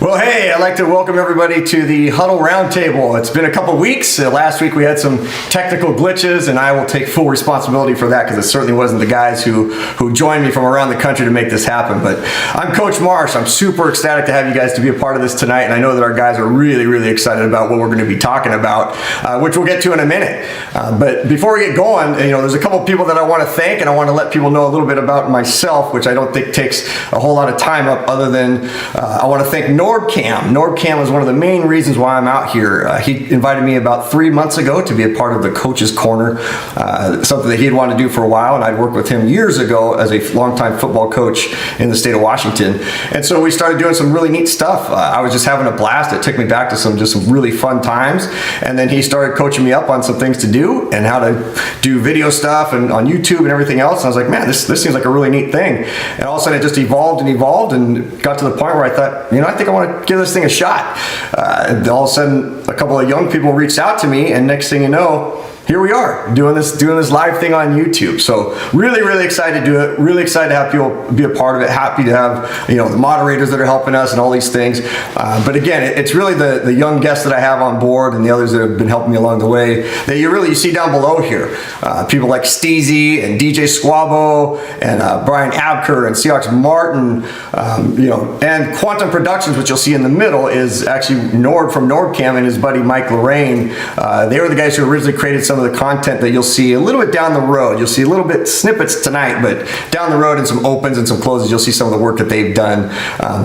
Well, hey, I'd like to welcome everybody to the Huddle Roundtable. It's been a couple weeks. Last week we had some technical glitches, and I will take full responsibility for that because it certainly wasn't the guys who joined me from around the country to make this happen. But I'm Coach Marsh. I'm super ecstatic to have you guys to be a part of this tonight, and I know that our guys are really, really excited about what we're going to be talking about, which we'll get to in a minute. But before we get going, there's a couple of people that I want to thank, and I want to let people know a little bit about myself, which I don't think takes a whole lot of time up other than I want to thank Norbcam. Norbcam is one of the main reasons why I'm out here. He invited me about 3 months ago to be a part of the Coach's Corner, something that he'd wanted to do for a while, and I'd worked with him years ago as a longtime football coach in the state of Washington. And so we started doing some really neat stuff. I was just having a blast. It took me back to some really fun times. And then he started coaching me up on some things to do and how to do video stuff and on YouTube and everything else. And I was like, man, this seems like a really neat thing. And all of a sudden it just evolved and got to the point where I thought, I think I want to give this thing a shot. All of a sudden, a couple of young people reached out to me, and next thing you know, here we are doing this live thing on YouTube. So really, really excited to do it. Really excited to have people be a part of it. Happy to have the moderators that are helping us and all these things. But again, it's really the young guests that I have on board and the others that have been helping me along the way that you see down below here. People like Steezy and DJ Squabo and Brian Abker and Seahawks Martin, and Quantum Productions, which you'll see in the middle, is actually Norb from Norbcam and his buddy Mike Lorraine. They were the guys who originally created some of the content that you'll see a little bit down the road. You'll see a little bit snippets tonight, but down the road in some opens and some closes, you'll see some of the work that they've done.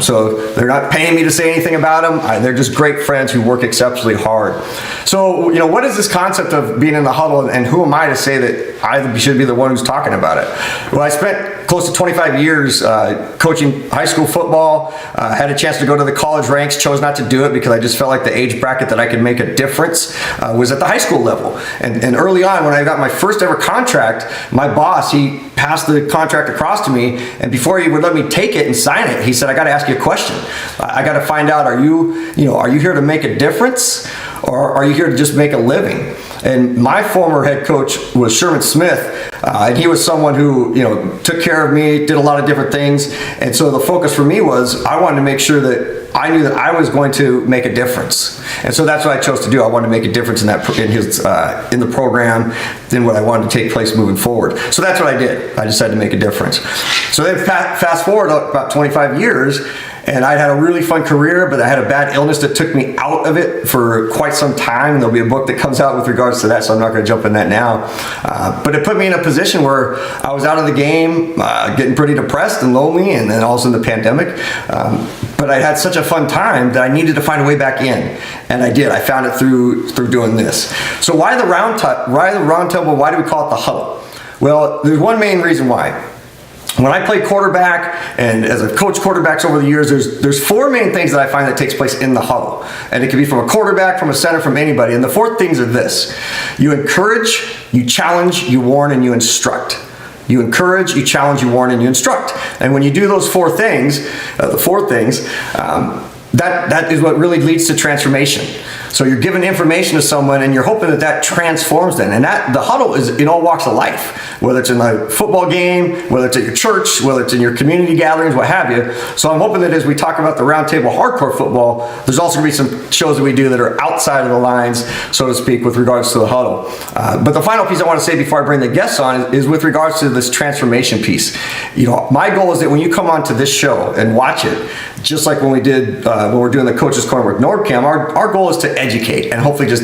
So they're not paying me to say anything about them. They're just great friends who work exceptionally hard. So, what is this concept of being in the huddle, and who am I to say that I should be the one who's talking about it? Well, I spent close to 25 years coaching high school football, had a chance to go to the college ranks, chose not to do it because I just felt like the age bracket that I could make a difference was at the high school level. And early on, when I got my first ever contract, my boss, he passed the contract across to me, and before he would let me take it and sign it, he said, I got to ask you a question. I got to find out, are you here to make a difference, or are you here to just make a living? And my former head coach was Sherman Smith, and he was someone who, took care of me, did a lot of different things. And so the focus for me was I wanted to make sure that I knew that I was going to make a difference. And so that's what I chose to do. I wanted to make a difference in the program, in what I wanted to take place moving forward. So that's what I did. I decided to make a difference. So then fast forward about 25 years, and I'd had a really fun career, but I had a bad illness that took me out of it for quite some time. And there'll be a book that comes out with regards to that, so I'm not going to jump in that now. But it put me in a position where I was out of the game, getting pretty depressed and lonely, and then also in the pandemic. But I had such a fun time that I needed to find a way back in, and I did. I found it through doing this. So why the roundtable? Why do we call it the huddle? Well, there's one main reason why. When I play quarterback, and as I've coached quarterbacks over the years, there's four main things that I find that takes place in the huddle. And it can be from a quarterback, from a center, from anybody. And the four things are this: you encourage, you challenge, you warn, and you instruct. You encourage, you challenge, you warn, and you instruct. And when you do those four things, that is what really leads to transformation. So you're giving information to someone, and you're hoping that transforms them. And the huddle is in all walks of life, whether it's in a football game, whether it's at your church, whether it's in your community gatherings, what have you. So I'm hoping that as we talk about the roundtable hardcore football, there's also going to be some shows that we do that are outside of the lines, so to speak, with regards to the huddle. But the final piece I want to say before I bring the guests on is with regards to this transformation piece. My goal is that when you come onto this show and watch it, just like when we did when we're doing the Coach's Corner with Norbcam, our goal is to educate and hopefully just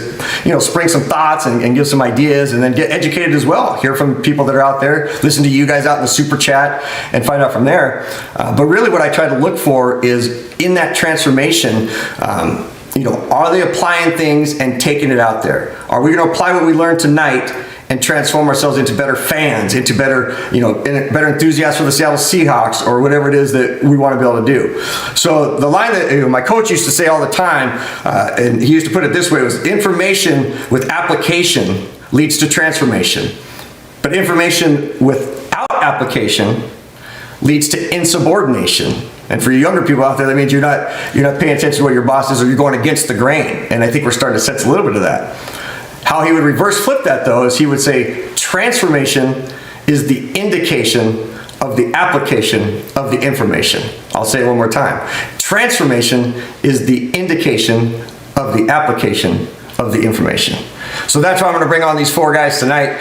spring some thoughts and give some ideas, and then get educated as well. Hear from people that are out there, listen to you guys out in the super chat, and find out from there. But really what I try to look for is in that transformation, are they applying things and taking it out there? Are we going to apply what we learned tonight and transform ourselves into better fans, into better enthusiasts for the Seattle Seahawks, or whatever it is that we want to be able to do? So the line that my coach used to say all the time, and he used to put it this way, was information with application leads to transformation. But information without application leads to insubordination. And for you younger people out there, that means you're not paying attention to what your boss is, or you're going against the grain. And I think we're starting to sense a little bit of that. How he would reverse flip that, though, is he would say transformation is the indication of the application of the information. I'll say it one more time. Transformation is the indication of the application of the information. So that's why I'm going to bring on these 4 guys tonight,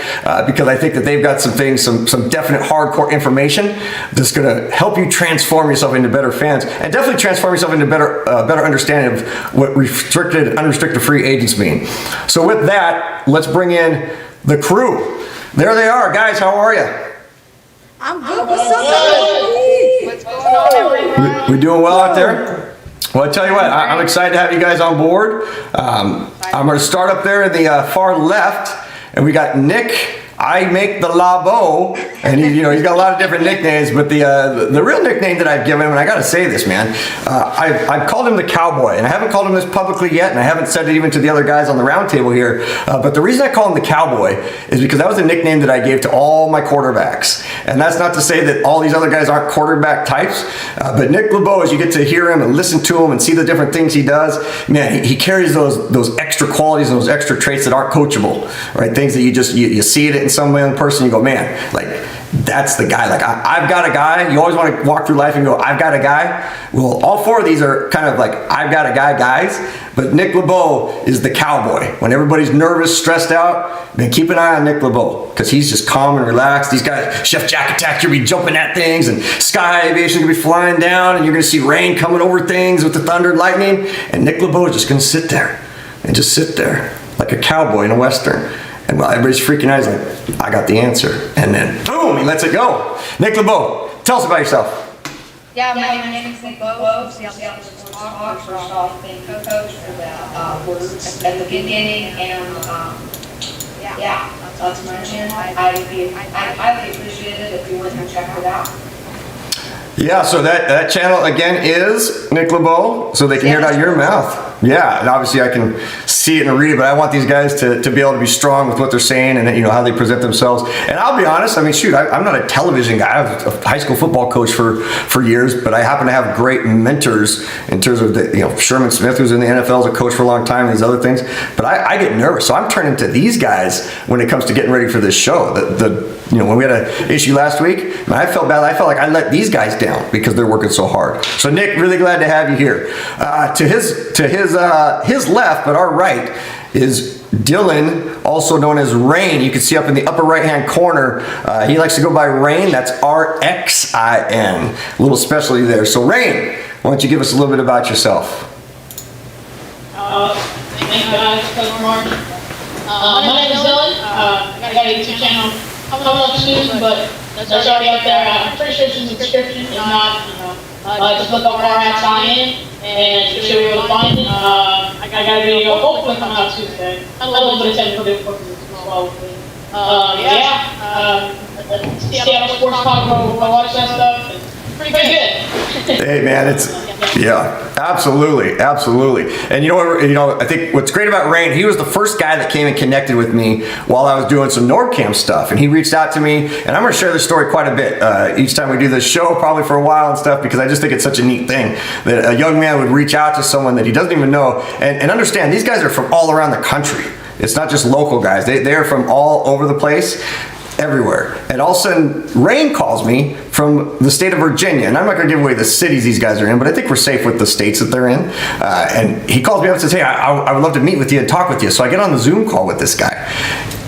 because I think that they've got some things, some definite hardcore information that's going to help you transform yourself into better fans, and definitely transform yourself into better understanding of what restricted and unrestricted free agents mean. So with that, let's bring in the crew. There they are, guys. How are you? I'm good. What's up? What's going on, everyone? We doing well out there? Well, I tell you what, I'm excited to have you guys on board. I'm going to start up there in the far left, and we got Nick. I make the Labow, and he's got a lot of different nicknames, but the real nickname that I've given him, and I got to say this, man, I've called him the Cowboy, and I haven't called him this publicly yet, and I haven't said it even to the other guys on the roundtable here. But the reason I call him the Cowboy is because that was a nickname that I gave to all my quarterbacks, and that's not to say that all these other guys aren't quarterback types, but Nick Labow, as you get to hear him and listen to him and see the different things he does, man, he carries those extra qualities and those extra traits that aren't coachable, right? Things that you see it in some young person, you go, man, like, that's the guy. Like, I've got a guy. You always want to walk through life and go, I've got a guy. Well, all 4 of these are kind of like, I've got a guy guys, but Nick Labow is the cowboy. When everybody's nervous, stressed out, man, keep an eye on Nick Labow, because he's just calm and relaxed. These guys, Chef Jack Attack, you'll be jumping at things, and Sky Aviation will be flying down, and you're going to see rain coming over things with the thunder and lightning, and Nick Labow is just going to sit there, and just sit there like a cowboy in a Western. And while everybody's freaking out, he's like, I got the answer. And then, boom, he lets it go. Nick Labow, tell us about yourself. Yeah, my name is Labow. Seattle Seahawk. First off, thank you, Coach, for the words at the beginning. And, that's mentioned. I'd highly appreciate it if you would check it out. Yeah, so that channel, again, is Nick Labow, so they can hear it out of your mouth. Yeah, and obviously I can see it and read it, but I want these guys to be able to be strong with what they're saying and how they present themselves. And I'll be honest, I mean, shoot, I'm not a television guy. I was a high school football coach for years, but I happen to have great mentors in terms of Sherman Smith, who's in the NFL as a coach for a long time, and these other things. But I get nervous, so I'm turning to these guys when it comes to getting ready for this show. When we had an issue last week, and I felt bad. I felt like I let these guys down because they're working so hard. So Nick, really glad to have you here. To his left, but our right, is Dylan, also known as Rain. You can see up in the upper right-hand corner. He likes to go by Rain. That's Rxin. A little specialty there. So Rain, why don't you give us a little bit about yourself? Thank you guys, Coach Martin. My name is Dylan. I got a YouTube channel coming up soon, but that's already up there. I'm pretty sure it's in the description. If not, just look up Rxin and show you where to find it. I got a video hopefully coming out Tuesday. A little bit of technical difficulties as well. Seattle Sports Talk, go watch that stuff. It's pretty good. Hey man, absolutely. And I think what's great about Rain, he was the first guy that came and connected with me while I was doing some Norbcam stuff, and he reached out to me, and I'm going to share this story quite a bit each time we do this show, probably for a while and stuff, because I just think it's such a neat thing that a young man would reach out to someone that he doesn't even know, and understand these guys are from all around the country. It's not just local guys. They're from all over the place, everywhere. And all of a sudden, Rain calls me from the state of Virginia. And I'm not going to give away the cities these guys are in, but I think we're safe with the states that they're in. And he calls me up and says, hey, I would love to meet with you and talk with you. So I get on the Zoom call with this guy.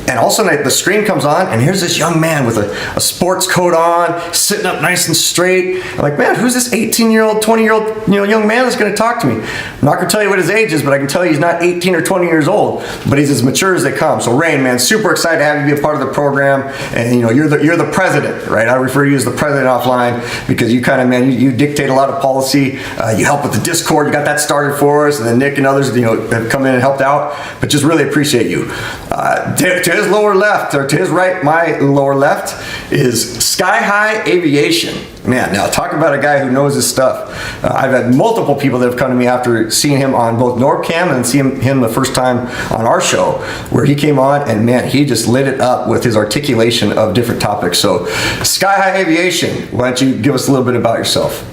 And all of a sudden, the screen comes on, and here's this young man with a sports coat on, sitting up nice and straight. I'm like, man, who's this 18-year-old, 20-year-old young man that's going to talk to me? I'm not going to tell you what his age is, but I can tell you he's not 18 or 20 years old, but he's as mature as they come. So Rain, man, super excited to have you be a part of the program. And you're the president, right? I refer to you as the president offline because you kind of, man, you dictate a lot of policy. You help with the Discord. You got that started for us, and then Nick and others, have come in and helped out. But just really appreciate you. To his lower left, or to his right, my lower left, is Sky High Aviation. Man, now talk about a guy who knows his stuff. I've had multiple people that have come to me after seeing him on both Norbcam and seeing him the first time on our show, where he came on, and man, he just lit it up with his articulation of different topics. So, Sky High Aviation, why don't you give us a little bit about yourself?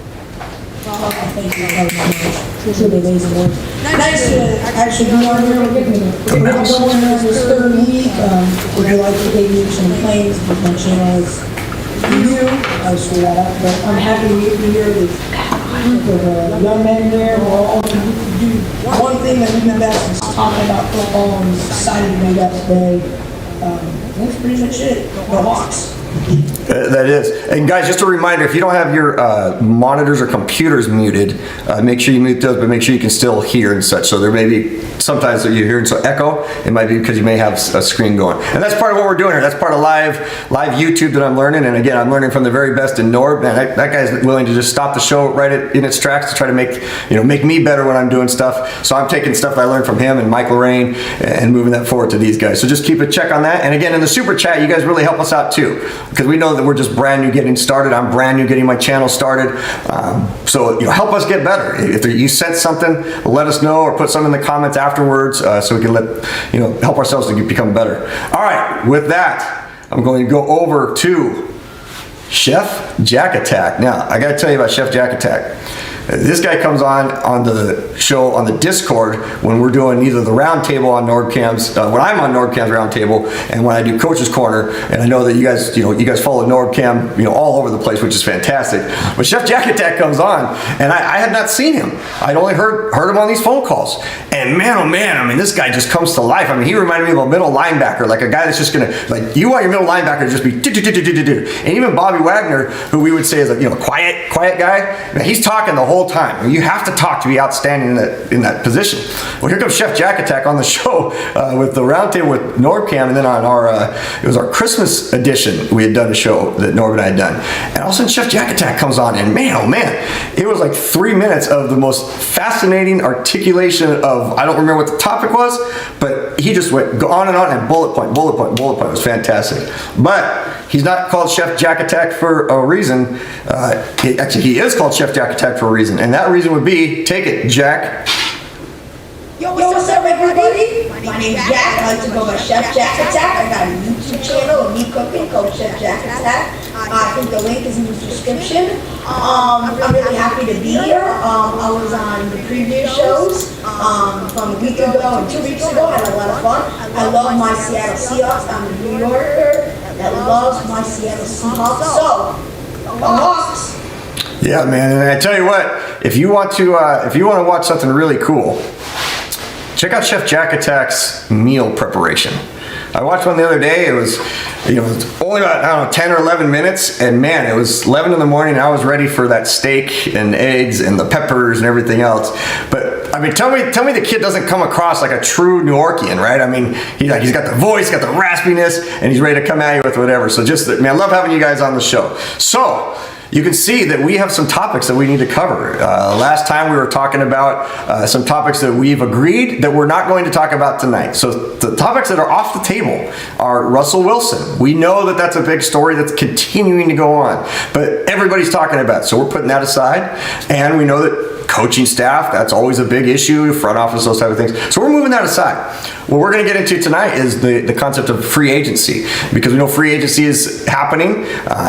Thank you very much. It's really amazing work. Nice to actually be on here. We're going into this third week. Would you like to debut some planes? You mentioned as you, I screwed that up, but I'm happy to hear the young men there, we're all do one thing that we do best is talking about football and excited to do that today. That's pretty much it. Go Hawks. That is. And guys, just a reminder, if you don't have your monitors or computers muted, make sure you mute those, but make sure you can still hear and such. So there may be sometimes that you're hearing some echo. It might be because you may have a screen going. And that's part of what we're doing here. That's part of live YouTube that I'm learning. And again, I'm learning from the very best in Norb. Man, that guy's willing to just stop the show right in its tracks to try to make me better when I'm doing stuff. So I'm taking stuff I learned from him and Mike Lorraine and moving that forward to these guys. So just keep a check on that. And again, in the super chat, you guys really help us out too, because we know that we're just brand new getting started. I'm brand new getting my channel started. So help us get better. If you sense something, let us know or put something in the comments afterwards so we can help ourselves to become better. All right, with that, I'm going to go over to Chef Jack Attack. Now, I got to tell you about Chef Jack Attack. This guy comes on the show on the Discord when we're doing either the Roundtable on Norbcam's, when I'm on Norbcam's Roundtable, and when I do Coach's Corner. And I know that you guys follow Norbcam, all over the place, which is fantastic. But Chef Jack Attack comes on, and I had not seen him. I'd only heard him on these phone calls. And man, oh man, I mean, this guy just comes to life. I mean, he reminded me of a middle linebacker, like a guy that's just gonna, like, you want your middle linebacker to just be do. And even Bobby Wagner, who we would say is a quiet guy, man, he's talking the whole time. You have to talk to be outstanding in that position. Well, here comes Chef Jack Attack on the show with the Roundtable with Norbcam, and then on it was our Christmas edition, we had done a show that Norb and I had done. And all of a sudden Chef Jack Attack comes on, and man, oh man, it was like 3 minutes of the most fascinating articulation of, I don't remember what the topic was, but he just went on and bullet point. It was fantastic. But he's not called Chef Jack Attack for a reason. Actually, he is called Chef Jack Attack for a reason, and that reason would be, take it, Jack. Yo, what's up, everybody? My name's Jack. I like to go by Chef Jack Attack. I got a YouTube channel of me cooking called Chef Jack Attack. I think the link is in the description. I'm really happy to be here. I was on the previous shows from a week ago and 2 weeks ago. I had a lot of fun. I love my Seattle Seahawks. I'm a New Yorker that loves my Seattle Seahawks. So, go Hawks! Yeah, man, and I tell you what, if you want to watch something really cool, check out Chef Jack Attack's meal preparation. I watched one the other day. It was, only about, I don't know, 10 or 11 minutes, and man, it was 11 in the morning. And I was ready for that steak and eggs and the peppers and everything else. But I mean, tell me the kid doesn't come across like a true New Yorkian, right? I mean, he's got the voice, got the raspiness, and he's ready to come at you with whatever. So man, I love having you guys on the show. So, you can see that we have some topics that we need to cover. Last time we were talking about some topics that we've agreed that we're not going to talk about tonight. So the topics that are off the table are Russell Wilson. We know that that's a big story that's continuing to go on, but everybody's talking about it. So we're putting that aside, and we know that coaching staff, that's always a big issue, front office, those type of things. So we're moving that aside. What we're going to get into tonight is the concept of free agency, because we know free agency is happening,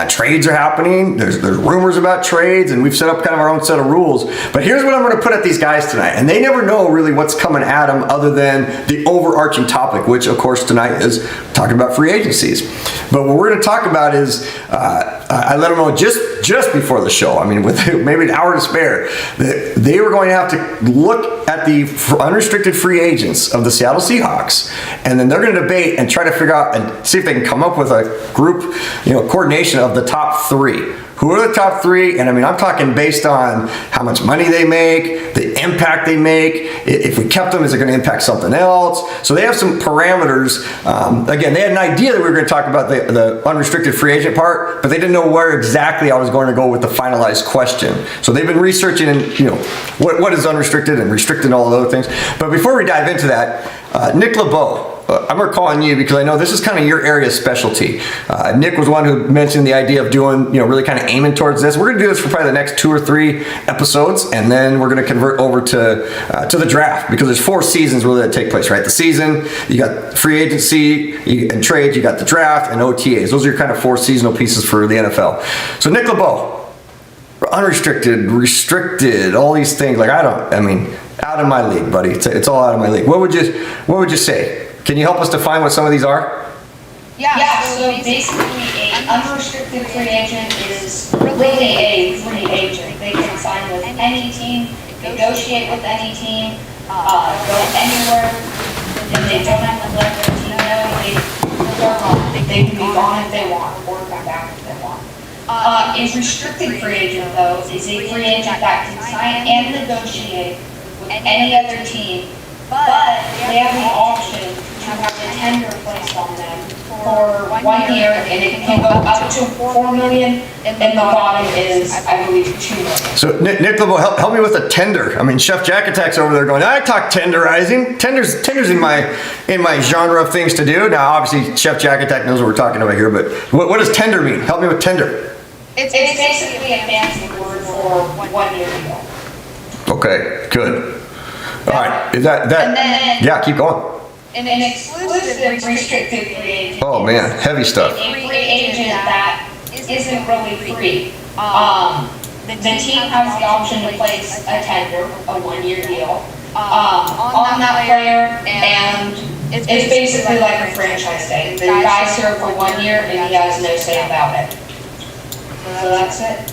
trades are happening, there's rumors about trades, and we've set up kind of our own set of rules. But here's what I'm going to put at these guys tonight, and they never know really what's coming at them other than the overarching topic, which of course tonight is talking about free agencies. But what we're going to talk about is, I let them know just before the show, I mean with maybe an hour to spare, that they were going to have to look at the unrestricted free agents of the Seattle Seahawks, and then they're going to debate and try to figure out and see if they can come up with a group, coordination of the top three. Who are the top three? And I mean, I'm talking based on how much money they make, the impact they make. If we kept them, is it going to impact something else? So they have some parameters. Again, they had an idea that we were going to talk about the unrestricted free agent part, but they didn't know where exactly I was going to go with the finalized question. So they've been researching, and what is unrestricted and restricted and all of those things. But before we dive into that, Nick Labow. I'm going to call on you because I know this is kind of your area of specialty. Nick was one who mentioned the idea of doing, really kind of aiming towards this. We're going to do this for probably the next 2 or 3 episodes, and then we're going to convert over to the draft, because there's 4 seasons really that take place, right? The season, you got free agency and trades, you got the draft and OTAs. Those are your kind of 4 seasonal pieces for the NFL. So Nick Labow, unrestricted, restricted, all these things, out of my league, buddy. It's all out of my league. What would you say? Can you help us define what some of these are? Yeah, so basically unrestricted free agent is really a free agent. They can sign with any team, negotiate with any team, go anywhere, and they don't have to let their team know they're gone. They can be gone if they want, or come back if they want. A restricted free agent, though, is a free agent that can sign and negotiate with any other team, but they have the option to have a tender placed on them for 1 year, and it can go up to $4 million, and the bottom is, I believe, $2 million. So Nick Labow, help me with a tender. I mean, Chef Jack Attack's over there going, I talk tenderizing. Tender's in my genre of things to do. Now, obviously, Chef Jack Attack knows what we're talking about here, but what does tender mean? Help me with tender. It's basically a fancy word for 1 year deal. Okay, good. All right, is that And then- yeah, keep going. An exclusive restricted free agent. Oh man, heavy stuff. A free agent that isn't really free. The team has the option to place a tender, a 1 year deal, on that player, and it's basically like a franchise tag. The guy's here for 1 year and he has no say about it. So that's it.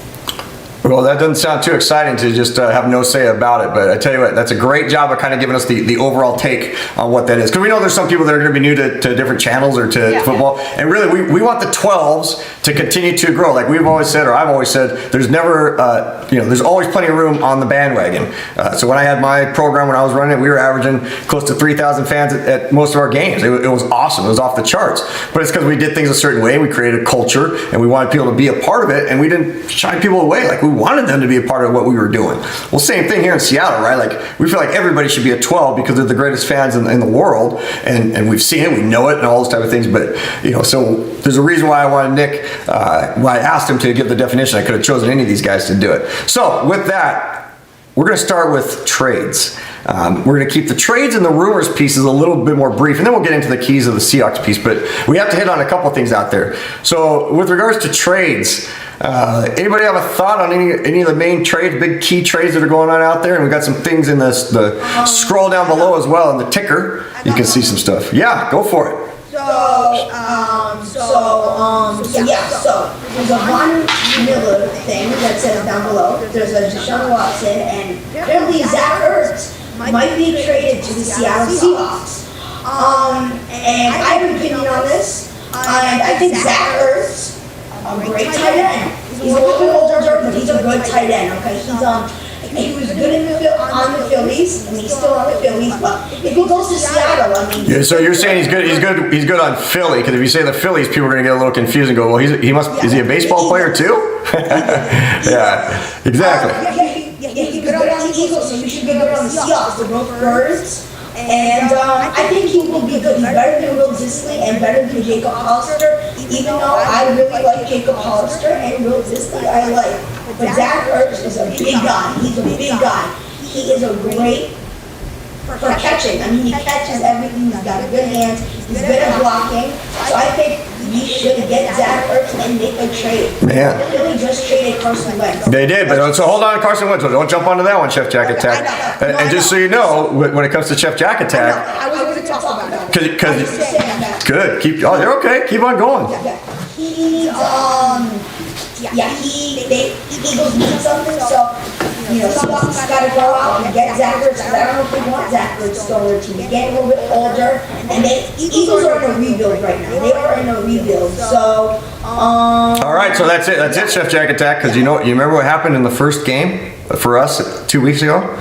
Well, that doesn't sound too exciting to just have no say about it, but I tell you what, that's a great job of kind of giving us the overall take on what that is. Because we know there's some people that are going to be new to different channels or to football, and really we want the 12s to continue to grow. Like we've always said, or I've always said, there's never, there's always plenty of room on the bandwagon. So when I had my program, when I was running it, we were averaging close to 3,000 fans at most of our games. It was awesome. It was off the charts. But it's because we did things a certain way. We created a culture, and we wanted people to be a part of it, and we didn't shy people away. Like we wanted them to be a part of what we were doing. Well, same thing here in Seattle, right? Like we feel like everybody should be a 12 because they're the greatest fans in the world, and we've seen it, we know it, and all those type of things. But so there's a reason why I wanted Nick, why I asked him to give the definition. I could have chosen any of these guys to do it. So with that, we're going to start with trades. We're going to keep the trades and the rumors pieces a little bit more brief, and then we'll get into the keys of the Seahawks piece. But we have to hit on a couple things out there. So with regards to trades, anybody have a thought on any of the main trades, big key trades that are going on out there? And we got some things in the scroll down below as well in the ticker. You can see some stuff. Yeah, go for it. So there's a Von Miller thing that says down below. There's a Deshaun Watson, and apparently Zach Ertz might be traded to the Seattle Seahawks. And I have an opinion on this. And I think Zach Ertz, a great tight end. He's a little bit older, but he's a good tight end. Okay, he was good on the Phillies, and he's still on the Phillies. But if he goes to Seattle, I mean. Yeah, so you're saying he's good. He's good on Philly, because if you say the Phillies, people are going to get a little confused and go, well, is he a baseball player too? Yeah, exactly. He's good on the Eagles, so he should be good on the Seahawks. They're both birds. And I think he will be good. He's better than Will Disley and better than Jacob Hollister, even though I really like Jacob Hollister and Will Disley I like. But Zach Ertz is a big guy. He's a big guy. He is a great for catching. I mean, he catches everything. He's got good hands. He's good at blocking. So I think we should get Zach Ertz and make a trade. Man. They really just traded Carson Wentz. They did, but so hold on, Carson Wentz. Don't jump onto that one, Chef Jack Attack. And just so you know, when it comes to Chef Jack Attack, I was going to talk about that. because good. You're okay. Keep on going. The Eagles need something, so, Seahawks got to go out and get Zach Ertz, because I don't know if they want Zach Ertz still on their team. He's getting a little bit older, and the Eagles are in a rebuild right now. They are in a rebuild, so, All right, so that's it. That's it, Chef Jack Attack, because you remember what happened in the first game for us 2 weeks ago?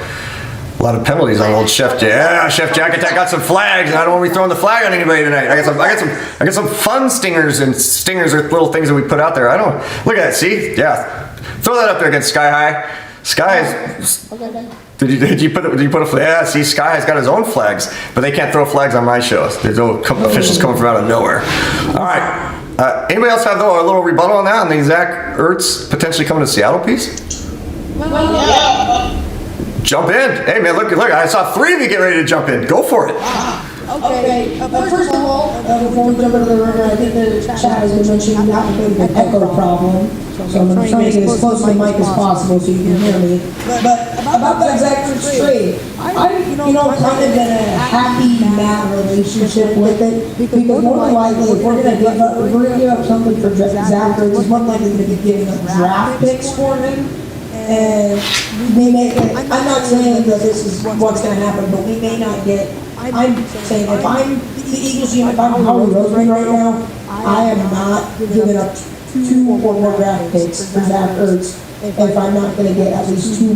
A lot of penalties on old Chef Jack. Yeah, Chef Jack Attack got some flags, and I don't want to be throwing the flag on anybody tonight. I got some fun stingers, and stingers are little things that we put out there. Look at that. See, yeah, throw that up there against Sky High. Did you put a flag? Yeah, see, Sky High's got his own flags, but they can't throw flags on my shows. There's no officials coming from out of nowhere. All right. Anybody else have a little rebuttal on that, on the Zach Ertz potentially coming to Seattle piece? Jump in. Hey man, look, I saw 3 of you get ready to jump in. Go for it. Okay, first of all, before we jump into the river, I think the chat has been mentioning not having an echo problem. So I'm trying to get as close to the mic as possible so you can hear me. But about that Zach Ertz trade, kind of in a happy, mad relationship with it, because more than likely, if we're gonna give up something for Zach Ertz, it's more likely gonna be giving up draft picks for him. And we may, I'm not saying that this is what's gonna happen, but we may not get, I'm saying if I'm the Eagles, if I'm Howie Roseman right now, I am not giving up 2 or more draft picks for Zach Ertz if I'm not gonna get at least two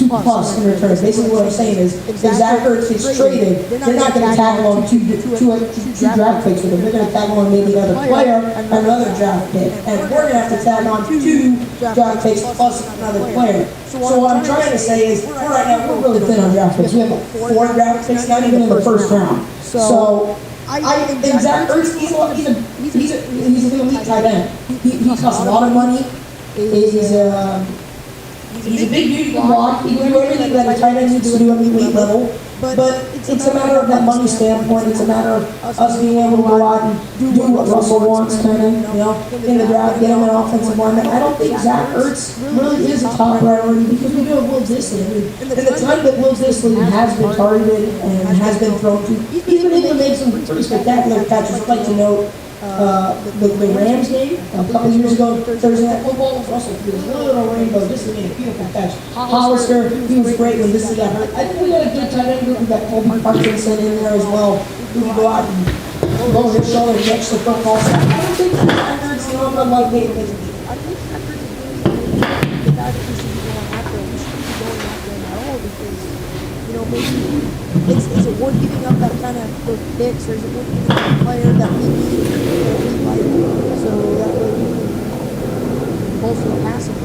plus in return. Basically what I'm saying is, if Zach Ertz gets traded, they're not gonna tag along two draft picks with him. They're gonna tag along maybe another player and another draft pick. And we're gonna have to tag on 2 draft picks plus another player. So what I'm trying to say is, right now, we're really thin on draft picks. We have 4 draft picks, not even in the first round. So I think Zach Ertz, he's an elite tight end. He costs a lot of money. He's a big dude, he can block, he can do everything that a tight end needs to do at the elite level. But it's a matter of that money standpoint, it's a matter of us being able to go out and do what Russell wants, kind of, in the draft, get him an offensive lineman. I don't think Zach Ertz really is a top priority because we do have Will Disley. And the time that Will Disley has been targeted and has been thrown to, he's been able to make some pretty spectacular catches. I'd like to note the Rams game a couple of years ago, Thursday Night Football with Russell Fields, little rainbow, this made a beautiful catch. Hollister, he was great when this got hurt. I think we got a good tight end group. We got Colby Parkinson in there as well. We can go out and go his shoulder and catch the football. So I don't think the Packers, I'm not like Nate Lindsay. I think Packers is the guy that we should be going after. We shouldn't be going after him at all because, maybe is it worth giving up that kind of those picks, or is it worth giving up a player that we need, so that way we can bolster the passing game?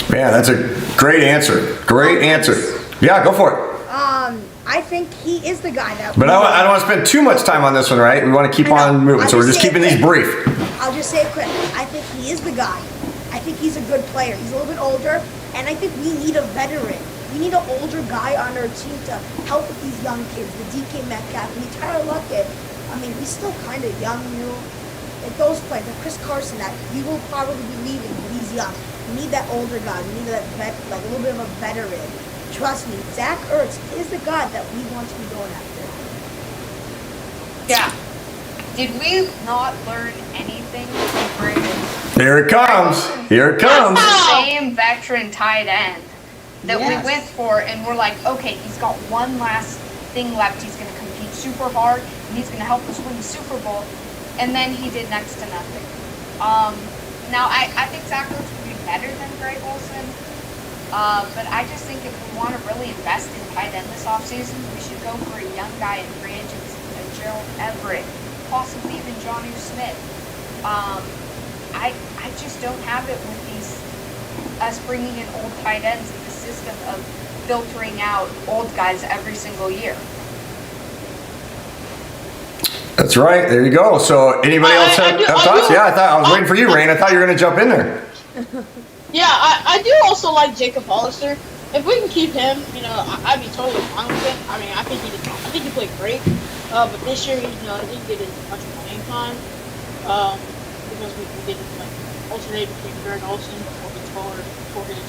Man, that's a great answer. Great answer. Yeah, go for it. I think he is the guy that. But I don't want to spend too much time on this one, right? We want to keep on moving, so we're just keeping these brief. I'll just say it quick. I think he is the guy. I think he's a good player. He's a little bit older, and I think we need a veteran. We need an older guy on our team to help with these young kids. The DK Metcalf, and Tyler Lockett. I mean, he's still kind of young, Like those players, like Chris Carson, that he will probably be leaving, but he's young. We need that older guy. We need that like a little bit of a veteran. Trust me, Zach Ertz is the guy that we want to be going after. Yeah. Did we not learn anything from Brandon? Here it comes. Here it comes. The same veteran tight end that we went for, and we're like, okay, he's got one last thing left. He's going to compete super hard, and he's going to help us win the Super Bowl. And then he did next to nothing. Now, I think Zach Ertz would be better than Greg Olsen. But I just think if we want to really invest in tight end this offseason, we should go for a young guy in free agency, like Gerald Everett, possibly even Jonnu Smith. I just don't have it with us bringing in old tight ends in the system of filtering out old guys every single year. That's right. There you go. So anybody else have thoughts? Yeah, I was waiting for you, Rain. I thought you were going to jump in there. Yeah, I do also like Jacob Hollister. If we can keep him, I'd be totally fine with it. I mean, I think he played great. But this year, he didn't get as much playing time because we didn't alternate between Greg Olsen before he tore his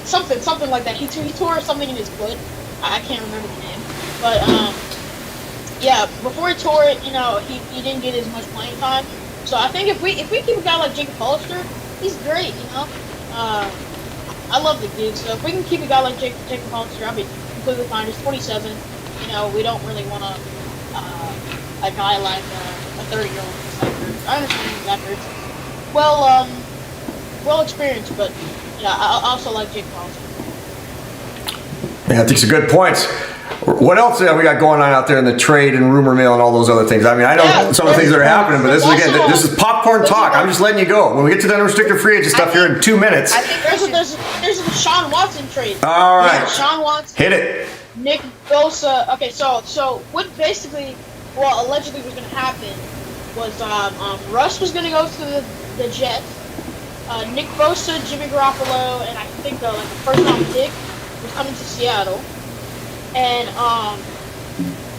something like that. He tore something in his foot. I can't remember the name, but yeah, before he tore it, he didn't get as much playing time. So I think if we keep a guy like Jacob Hollister, he's great. I love the dude. So if we can keep a guy like Jacob Hollister, I'll be completely fine. He's 27. We don't really want a guy like a 30-year-old. I understand Zach Ertz. Well experienced, but I also like Jacob Hollister. Yeah, I think it's a good point. What else we got going on out there in the trade and rumor mill and all those other things? I mean, I know some of the things that are happening, but this is popcorn talk. I'm just letting you go. When we get to the unrestricted free agent stuff here in 2 minutes. I think there's a Deshaun watson trade. All right. Deshaun Watson. Hit it. Nick Bosa. Okay, so what basically, allegedly was going to happen was Russ was going to go to the Jets. Nick Bosa, Jimmy Garoppolo, and I think the first round pick was coming to Seattle. And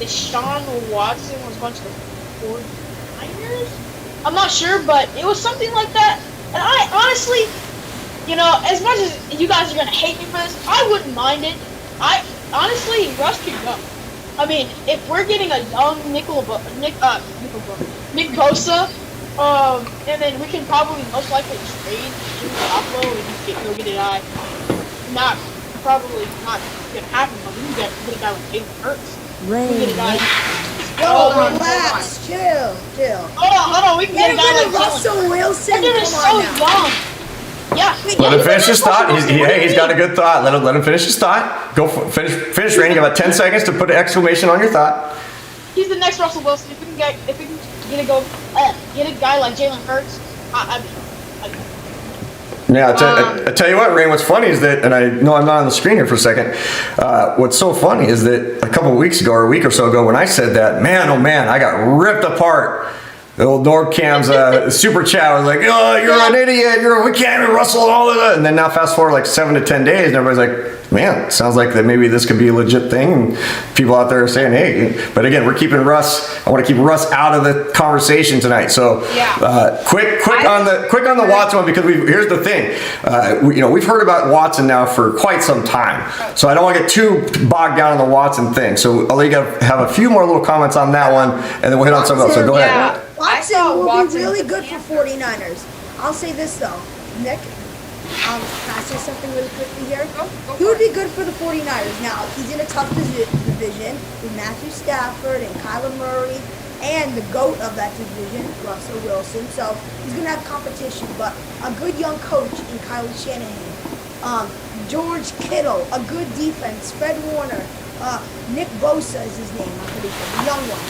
Deshaun Watson was going to the 49ers. I'm not sure, but it was something like that. And I honestly, you know, as much as you guys are gonna hate me for this, I wouldn't mind it. I honestly, Russ could go. I mean, if we're getting a young Nick Bosa, and then we can probably most likely trade Jimmy Garoppolo and just go get a guy. Probably not gonna happen, but we can get a guy like Jalen Hurts. We can get a guy. Yo, relax, chill. Hold on, we can get a guy like Russell Wilson. That dude is so young. Yeah. Let him finish his thought. He's got a good thought. Let him finish his thought. Finish, Randy. You have about 10 seconds to put an exclamation on your thought. He's the next Russell Wilson. If we can get a guy like Jalen Hurts, Yeah, I tell you what, Rain, what's funny is that, and I know I'm not on the screen here for a second, what's so funny is that a couple of weeks ago, or a week or so ago, when I said that, man, oh man, I got ripped apart. The old Norbcam's super chat was like, oh, you're an idiot, we can't even Russell and all of that. And then now fast forward like 7 to 10 days, and everybody's like, man, sounds like that maybe this could be a legit thing. And people out there are saying, hey, but again, we're keeping Russ. I want to keep Russ out of the conversation tonight. So quick on the Watson one, because here's the thing, we've heard about Watson now for quite some time. So I don't want to get too bogged down on the Watson thing. So I'll let you have a few more little comments on that one, and then we'll hit on something else. So go ahead. Watson will be really good for 49ers. I'll say this though, Nick, can I say something really quickly here? He would be good for the 49ers. Now, he's in a tough division with Matthew Stafford and Kyler Murray and the GOAT of that division, Russell Wilson. So he's going to have competition, but a good young coach in Kyle Shanahan. George Kittle, a good defense, Fred Warner, Nick Bosa is his name, I'm pretty sure, the young one.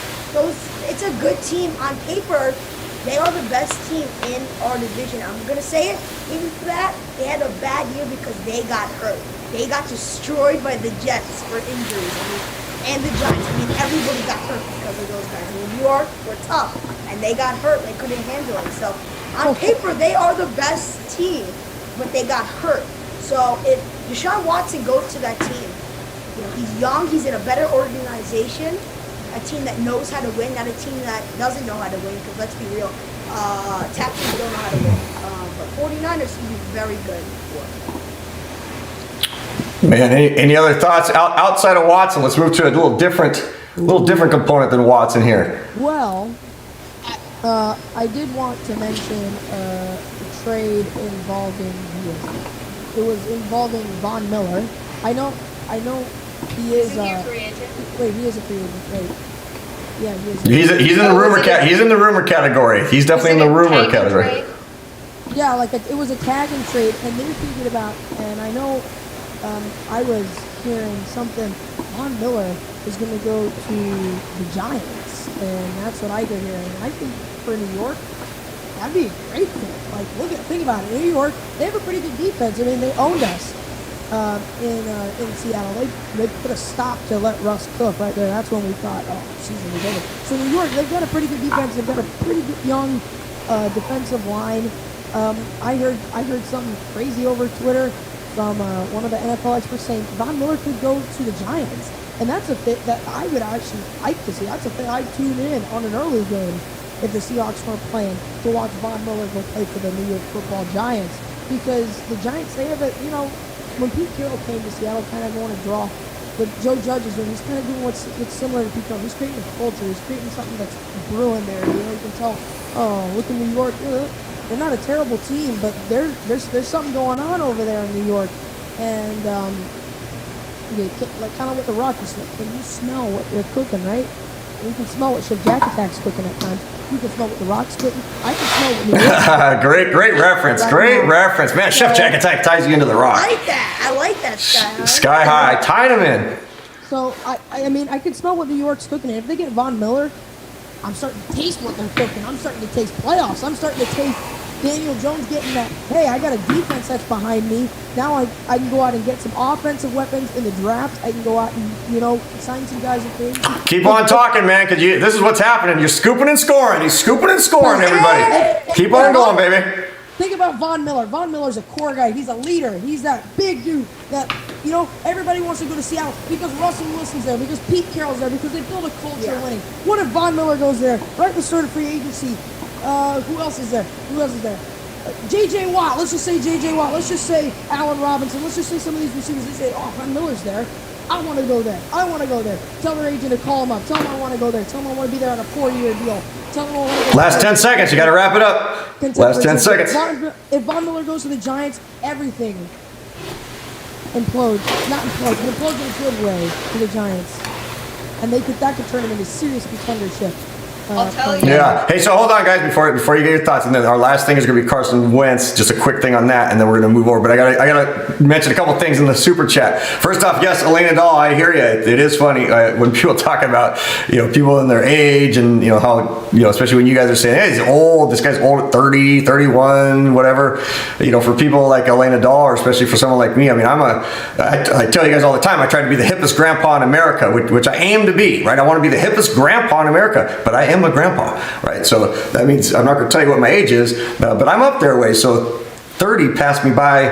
It's a good team on paper. They are the best team in our division. I'm gonna say it. Even for that, they had a bad year because they got hurt. They got destroyed by the Jets for injuries. And the Giants. Everybody got hurt because of those guys. New York were tough, and they got hurt. They couldn't handle it. So on paper, they are the best team, but they got hurt. So if Deshaun Watson goes to that team, he's young. He's in a better organization. A team that knows how to win, not a team that doesn't know how to win, because let's be real, tap teams don't know how to win. But 49ers can be very good for. Man, any other thoughts outside of Watson? Let's move to a little different component than Watson here. Well, I did want to mention a trade involving it was involving Von Miller. I know he is. Wait, he is a free agent, right? Yeah, he is. He's in the rumor He's in the rumor category. He's definitely in the rumor category. Yeah, like it was a tagging trade, and they're thinking about. And I know, I was hearing something. Von Miller is going to go to the Giants, and that's what I did hearing. And I think for New York, that'd be a great fit. Like, think about it. New York, they have a pretty good defense. They owned us. In Seattle, they put a stop to let Russ cook right there. That's when we thought, season was over. So New York, they've got a pretty good defense. They've got a pretty good young defensive line. I heard something crazy over Twitter from one of the NFL experts saying Von Miller could go to the Giants, and that's a fit that I would actually like to see. That's a fit I'd tune in on an early game if the Seahawks weren't playing to watch Von Miller go play for the New York Football Giants, because the Giants, they have when Pete Carroll came to Seattle, kind of going to draw. But Joe Judge is doing, he's kind of doing what's similar to Pete Carroll. He's creating a culture. He's creating something that's brewing there. You can tell, look at New York. They're not a terrible team, but there's something going on over there in New York. And kind of with the Rockets, can you smell what they're cooking, right? And you can smell what Chef Jack Attack's cooking at times. You can smell what the Rock's cooking. I can smell what New York. Great reference. Great reference. Man, Chef Jack Attack ties you into the Rock. I like that. Sky High. Tied him in. So, I can smell what New York's cooking. And if they get Von Miller, I'm starting to taste what they're cooking. I'm starting to taste playoffs. I'm starting to taste Daniel Jones getting that, hey, I got a defense that's behind me. Now I can go out and get some offensive weapons in the draft. I can go out and, sign some guys in free agency. Keep on talking, man, because this is what's happening. You're scooping and scoring. He's scooping and scoring, everybody. Keep on going, baby. Think about Von Miller. Von Miller's a core guy. He's a leader. He's that big dude that You know, everybody wants to go to Seattle because Russell Wilson's there, because Pete Carroll's there, because they build a culture of winning. What if Von Miller goes there right at the start of free agency? Who else is there? J.J. Watt. Let's just say J.J. Watt. Let's just say Allen Robinson. Let's just say some of these receivers. They say, oh, Von Miller's there. I want to go there. I want to go there. Tell their agent to call him up. Tell him I want to go there. Tell him I want to be there on a 4-year deal. Tell him I want to go. Last 10 seconds. You got to wrap it up. Last 10 seconds. If Von Miller goes to the Giants, everything implodes. Not implodes, but implodes in a good way to the Giants. And that could turn him into serious contendership. I'll tell you. Yeah. Hey, so hold on, guys, before you get your thoughts, and then our last thing is going to be Carson Wentz. Just a quick thing on that, and then we're going to move over. But I gotta mention a couple things in the super chat. First off, yes, Elena Dahl, I hear you. It is funny when people talk about people in their age and how especially when you guys are saying, hey, he's old. This guy's old at 30, 31, whatever. For people like Elena Dahl, or especially for someone like me, I mean, I tell you guys all the time, I try to be the hippest grandpa in America, which I aim to be, right? I want to be the hippest grandpa in America, but I am a grandpa, right? So that means I'm not going to tell you what my age is, but I'm up there way. So 30 passed me by,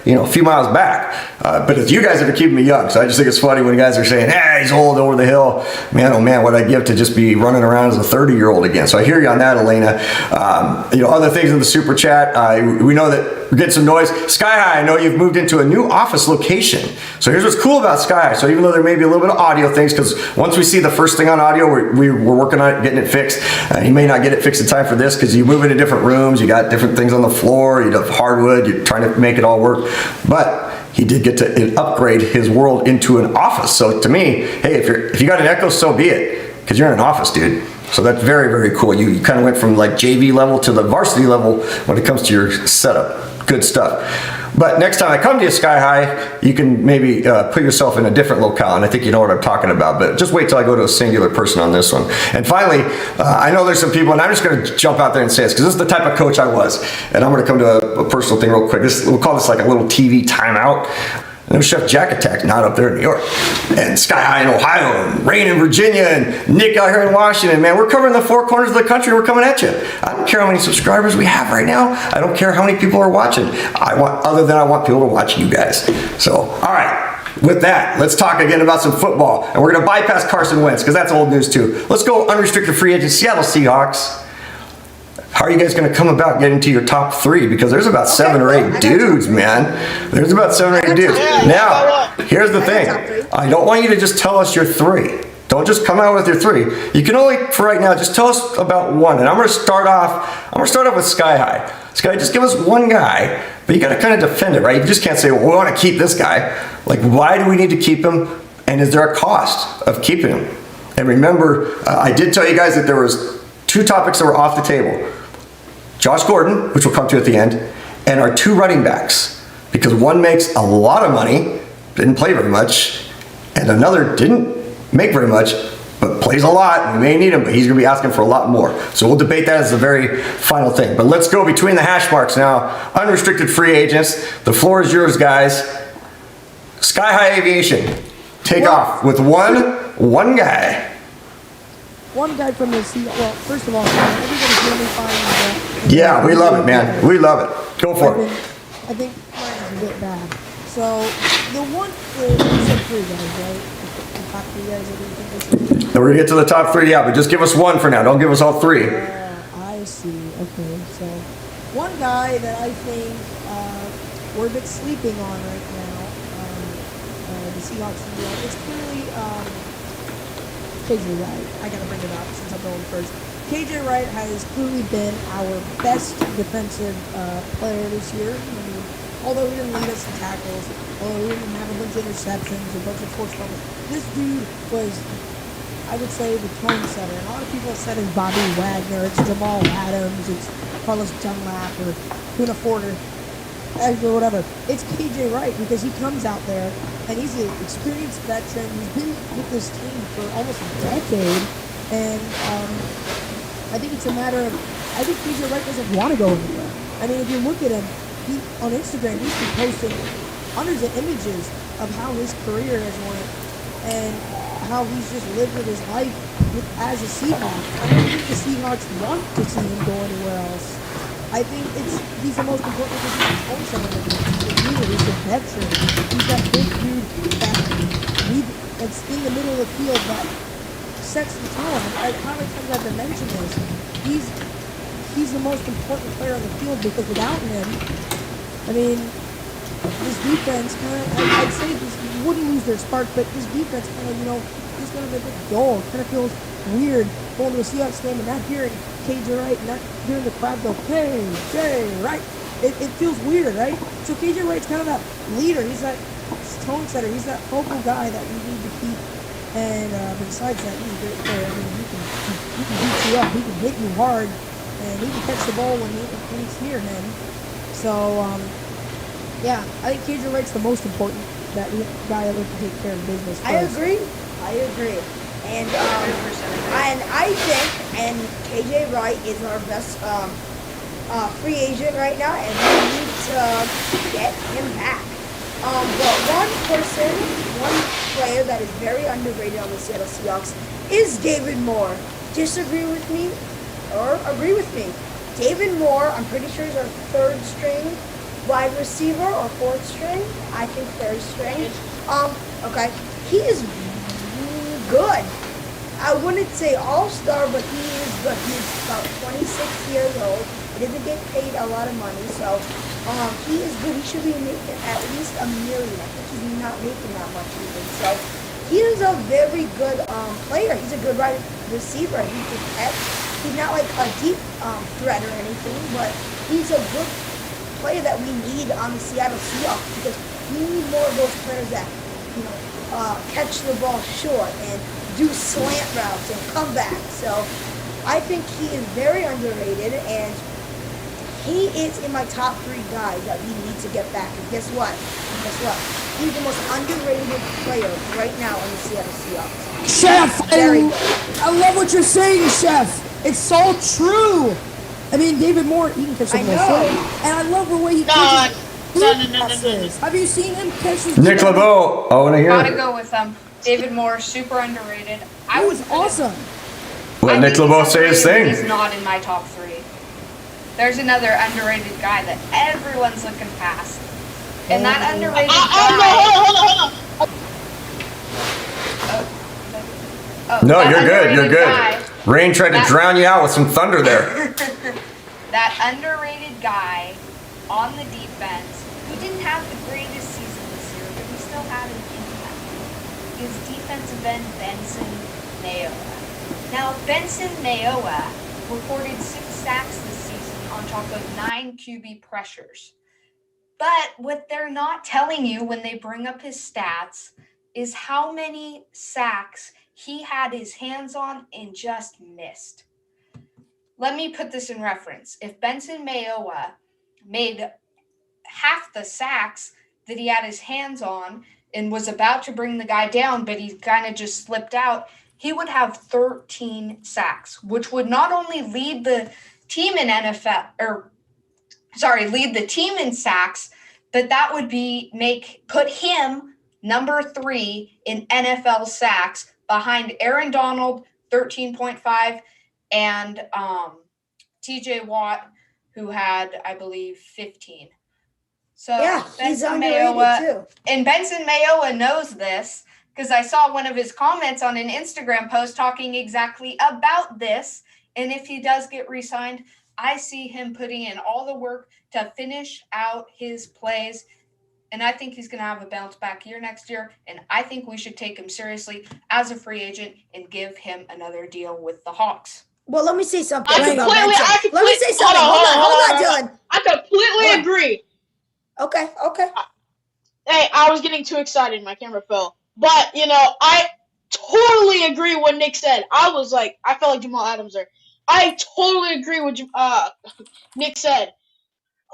a few miles back. But it's you guys that are keeping me young. So I just think it's funny when guys are saying, hey, he's old over the hill. Man, oh man, what I'd give to just be running around as a 30-year-old again. So I hear you on that, Elena. Other things in the super chat. We know that we're getting some noise. Sky High, I know you've moved into a new office location. So here's what's cool about Sky High. So even though there may be a little bit of audio things, because once we see the first thing on audio, we're working on it, getting it fixed. You may not get it fixed in time for this because you move into different rooms. You got different things on the floor. You have hardwood. You're trying to make it all work. But he did get to upgrade his world into an office. So to me, hey, if you got an Echo, so be it, because you're in an office, dude. So that's very, very cool. You kind of went from like JV level to the varsity level when it comes to your setup. Good stuff. But next time I come to you, Sky High, you can maybe put yourself in a different locale, and I think you know what I'm talking about. But just wait till I go to a singular person on this one. And finally, I know there's some people, and I'm just going to jump out there and say this, because this is the type of coach I was. And I'm going to come to a personal thing real quick. We'll call this like a little TV timeout. No Chef Jack Attack, not up there in New York. And Sky High in Ohio, and Rain in Virginia, and Nick out here in Washington. Man, we're covering the four corners of the country. We're coming at you. I don't care how many subscribers we have right now. I don't care how many people are watching. I want people to watch you guys. So, all right. With that, let's talk again about some football. And we're going to bypass Carson Wentz, because that's old news too. Let's go unrestricted free agent Seattle Seahawks. How are you guys going to come about getting to your top 3? Because there's about 7 or 8 dudes, man. There's about 7 or 8 dudes. Now, here's the thing. I don't want you to just tell us your 3. Don't just come out with your 3. You can only, for right now, just tell us about 1. And I'm going to start off with Sky High. Sky, just give us one guy, but you got to kind of defend it, right? You just can't say, well, we want to keep this guy. Like, why do we need to keep him? And is there a cost of keeping him? And remember, I did tell you guys that there was 2 topics that were off the table. Josh Gordon, which we'll come to at the end, and our 2 running backs, because one makes a lot of money, didn't play very much, and another didn't make very much, but plays a lot. We may need him, but he's going to be asking for a lot more. So we'll debate that as the very final thing. But let's go between the hash marks now. Unrestricted free agents. The floor is yours, guys. Sky High Aviation. Take off with one guy. One guy from the Seahawks. Well, first of all, everybody's going to be fine. Yeah, we love it, man. We love it. Go for it. I think mine's a bit bad. So, the one, you said 3 guys, right? The top 3 guys that you think they should be. We're going to get to the top 3, yeah, but just give us 1 for now. Don't give us all 3. I see. Okay, so one guy that I think we're a bit sleeping on right now, the Seahawks, it's clearly KJ Wright. I gotta bring it up since I'm going first. KJ Wright has clearly been our best defensive player this year. I mean, although he didn't lead us in tackles, although he didn't have a bunch of interceptions, a bunch of forced fumbles, this dude was, I would say, the tone setter. And a lot of people have said it's Bobby Wagner, it's Jamal Adams, it's Carlos Dunlap, or Kuna Porter, or whatever. It's KJ Wright, because he comes out there and he's an experienced veteran. He's been with this team for almost a decade, and I think it's a matter of, I think KJ Wright doesn't want to go anywhere. I mean, if you look at him, on Instagram, he's been posting hundreds of images of how his career has went and how he's just lived with his life as a Seahawk. I don't think the Seahawks want to see him go anywhere else. I think he's the most important because he's home center. He's the leader. He's the veteran. He's that big dude that's in the middle of the field that sets the tone. How many times I've been mentioned this? He's the most important player on the field because without him, I mean, this defense kind of, I'd say this wouldn't lose their spark, but this defense kind of, just kind of a bit dull. Kind of feels weird going to a Seahawks game and not hearing KJ Wright, not hearing the crowd go, KJ Wright. It feels weird, right? So KJ Wright's kind of that leader. He's that tone setter. He's that focal guy that we need to keep. And besides that, he's a great player. I mean, he can beat you up. He can hit you hard. And he can catch the ball when it's near him. So, yeah, I think KJ Wright's the most important guy ever to take care of business first. I agree. And I think, and KJ Wright is our best free agent right now, and we need to get him back. But one player that is very underrated on the Seattle Seahawks is David Moore. Disagree with me or agree with me? David Moore, I'm pretty sure, is our third string wide receiver or fourth string. I think third string. Okay. He is good. I wouldn't say all-star, but he is good. He's about 26 years old. He doesn't get paid a lot of money, so he is good. He should be making at least $1 million. I think he's not making that much even. So he is a very good player. He's a good wide receiver. He can catch. He's not like a deep threat or anything, but he's a good player that we need on the Seattle Seahawks because we need more of those players that catch the ball short and do slant routes and come back. So I think he is very underrated, and he is in my top 3 guys that we need to get back. And guess what? He's the most underrated player right now on the Seattle Seahawks. Chef, I love what you're saying, Chef. It's so true. I mean, David Moore, he can catch the ball short, and I love the way he catches. No. Have you seen him catch his Nick Labow, I want to hear Gotta it. go with David Moore, super underrated. That was awesome. Let Nick Labow say his thing. He's not in my top 3. There's another underrated guy that everyone's looking past. And that underrated guy... No, you're good. Rain tried to drown you out with some thunder there. That underrated guy on the defense who didn't have the greatest season this year, but he still had an impact, is defensive end Benson Mayowa. Now, Benson Mayowa recorded 6 sacks this season on top of 9 QB pressures. But what they're not telling you when they bring up his stats is how many sacks he had his hands on and just missed. Let me put this in reference. If Benson Mayowa made half the sacks that he had his hands on and was about to bring the guy down, but he kind of just slipped out, he would have 13 sacks, which would not only lead the team in lead the team in sacks, but that would put him number 3 in NFL sacks behind Aaron Donald, 13.5, and TJ Watt, who had, I believe, 15. So yeah, he's Benson underrated Mayowa, too. and Benson Mayowa knows this because I saw one of his comments on an Instagram post talking exactly about this. And if he does get re-signed, I see him putting in all the work to finish out his plays. And I think he's going to have a bounce back year next year. And I think we should take him seriously as a free agent and give him another deal with the Hawks. Well, let me say something. Let me say something. Hold on, Dylan. I completely agree. Okay. Hey, I was getting too excited. My camera fell. But, I totally agree with what Nick said. I was like, I felt like Jamal Adams there. I totally agree with Nick said.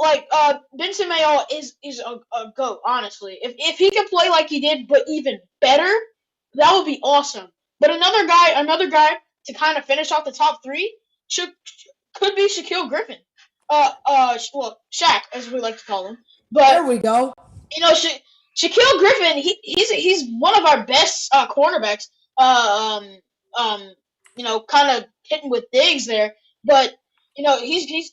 Like, Benson Mayowa is a GOAT, honestly. If he could play like he did, but even better, that would be awesome. But another guy to kind of finish off the top 3 could be Shaquille Griffin. Shaq, as we like to call him. But there we go. Shaquille Griffin, he's one of our best cornerbacks. Kind of hitting with digs there, but he's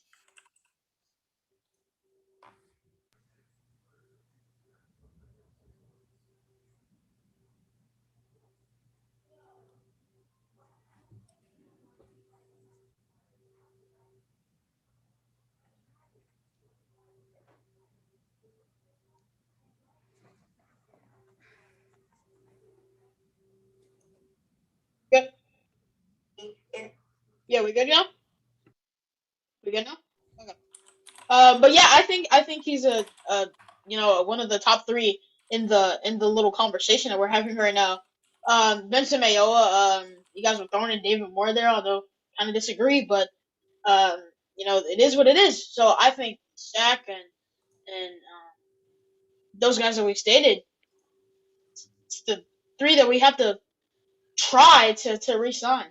Yeah, we good now? We good now? Okay. But yeah, I think he's a one of the top three in the little conversation that we're having right now. Benson Mayoa, you guys were throwing in David Moore there, although kind of disagree, but it is what it is. So I think Shaq and those guys that we've stated, it's the three that we have to try to re-sign.